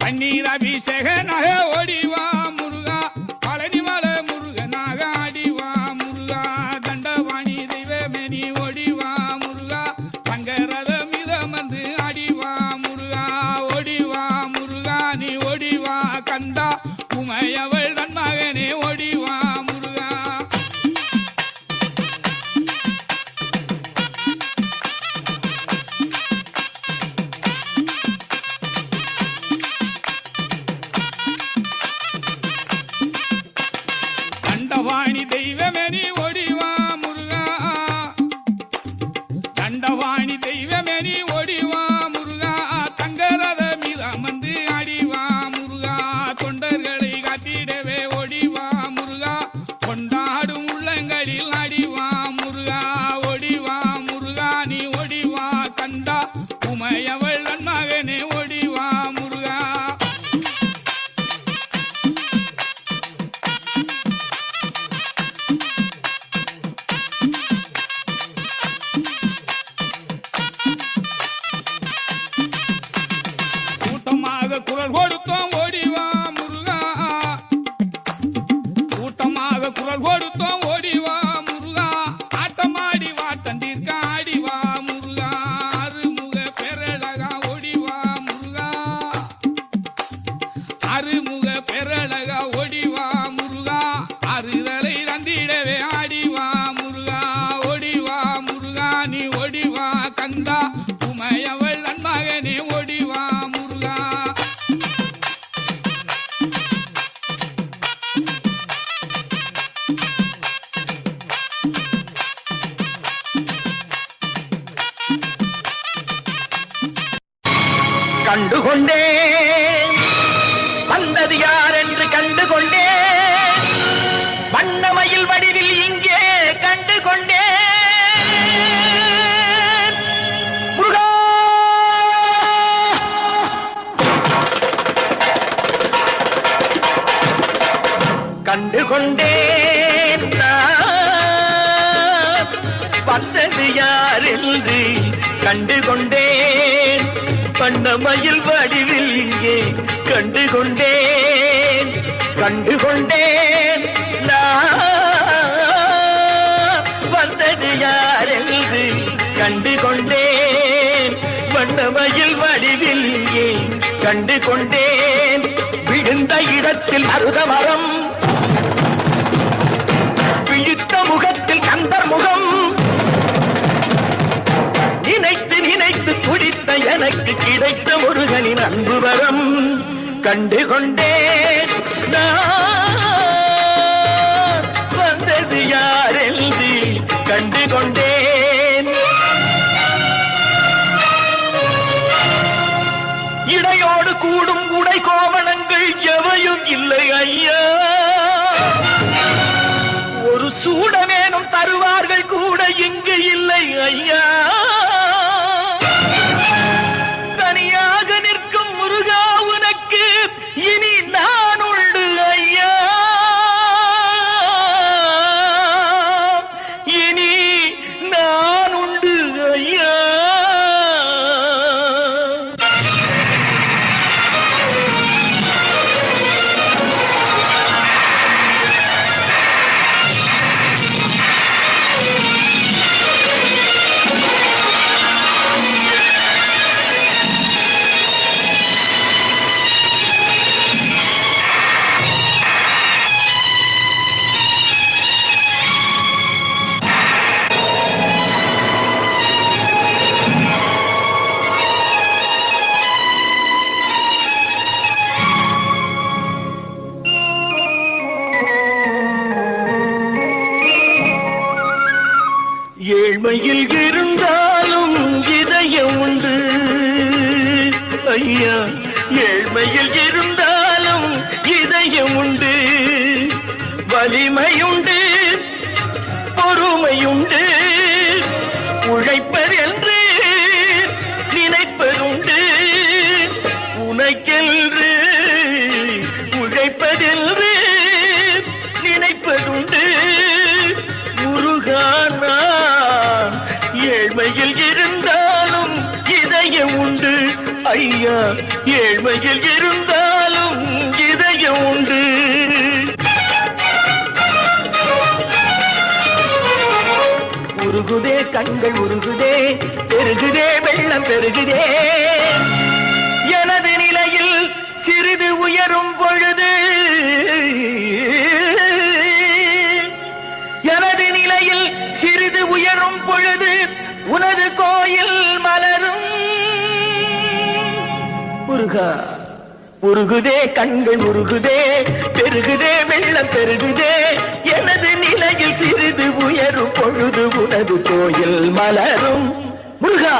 I: பன்னீர் அபிஷேகனாக ஓடிவா முருகா பழனிமலை முருகனாக ஆடிவா முருகா தண்டவாணி தெய்வமே நீ ஓடிவா முருகா தங்கரத மிதமந்து ஆடிவா முருகா ஓடிவா முருகா நீ ஓடிவா கந்தா உமையவள் நன்மகனே ஓடிவா முருகா தண்டவாணி தெய்வமே நீ ஓடிவா முருகா தண்டவாணி தெய்வமே நீ ஓடிவா முருகா தங்கரத மீதமந்து ஆடிவா முருகா தொண்டர்களை காத்திடவே ஓடிவா முருகா கொண்டாடும் உள்ளங்களில் ஆடிவா முருகா ஓடிவா முருகா நீ ஓடிவா கந்தா உமையவள் நன்மகனே ஓடிவா முருகா கொண்டேன் வந்தது யார் என்று கண்டு கொண்டேன் வண்ணமயில் வடிவில் இங்கே கண்டு கொண்டேன் முருகா கண்டு கொண்டேன் நான் வந்தது யார் என்று கண்டு கொண்டேன் வண்ணமயில் வடிவில் இங்கே கண்டு கொண்டேன் நான் வந்தது யார் என்று கண்டு கொண்டேன் வண்ணமயில் வடிவில் இங்கே கண்டு கொண்டேன் விழுந்த இடத்தில் மருத மரம் விழித்த முகத்தில் கந்தர் முகம் நினைத்து நினைத்து துடித்த எனக்கு கிடைத்த முருகனின் அன்பு வரம் கண்டு கொண்டேன் நான் வந்தது யார் என்று கண்டு கொண்டேன் இடையோடு கூடும் உடை கோவணங்கள் எவையும் இல்லை ஐயா ஒரு சூடமேனும் தருவார்கள் கூட இங்கு இல்லை ஐயா தனியாக நிற்கும் முருகா உனக்கு இனி நான் உண்டு ஐயா இனி நான் உண்டு ஐயா ஏழ்மையில் இருந்தாலும் இதயம் உண்டு ஐயா ஏழ்மையில் இருந்தாலும் இதயம் உண்டு வலிமையுண்டு பொறுமையுண்டு உழைப்பதென்று நினைப்பதுண்டு உனக்கென்று உழைப்பதென்று நினைப்பதுண்டு முருகானா ஏழ்மையில் இருந்தாலும் இதயம் உண்டு ஐயா ஏழ்மையில் இருந்தாலும் இதயம் உண்டு உருகுதே கண்கள் உருகுதே பெருகுதே வெள்ளம் பெருகுதே எனது நிலையில் சிறிது உயரும் பொழுது எனது நிலையில் சிறிது உயரும் பொழுது உனது கோயில் மலரும் முருகா உருகுதே கண்கள் உருகுதே பெருகுதே வெள்ளம் பெருகுதே எனது நிலையில் சிறிது உயரும் பொழுது உனது கோயில் மலரும் முருகா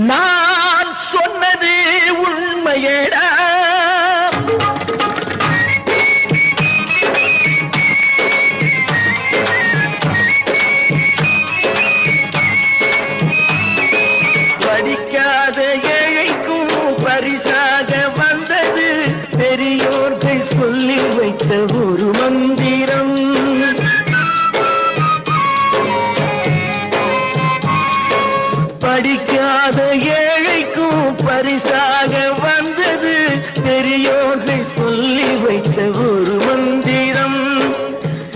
I: நான் சொன்னது உண்மையடா படிக்காத ஏழைக்கும் பரிசாக வந்தது பெரியோர்கள் சொல்லி வைத்த ஒரு மந்திரம் படிக்காத ஏழைக்கும் பரிசாக வந்தது பெரியோர்கள் சொல்லி வைத்த ஒரு மந்திரம்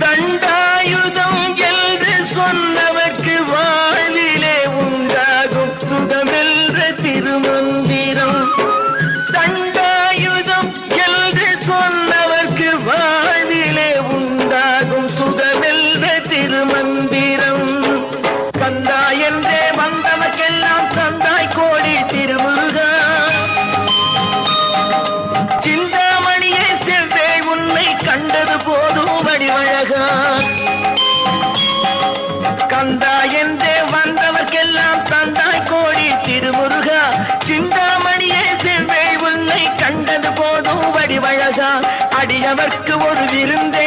I: தண்டாயுதம் என்று சொன்னவர்க்கு வாழ்விலே உண்டாகும் சுகமென்ற திருமந்திரம் தண்டாயுதம் என்று சொன்னவர்க்கு வாழ்விலே உண்டாகும் சுகமென்ற திருமந்திரம் கந்தா என்றே வந்தவர்க்கெல்லாம் தந்தாய் கோடி திருமுருகா சிந்தாமணியே செவ்வே உன்னை கண்டது போதும் வடிவழகா கந்தா என்றே வந்தவர்க்கெல்லாம் தந்தாய் கோடி திருமுருகா சிந்தாமணியே செவ்வே திருவழகா அடியவர்க்கு ஒரு விருந்தே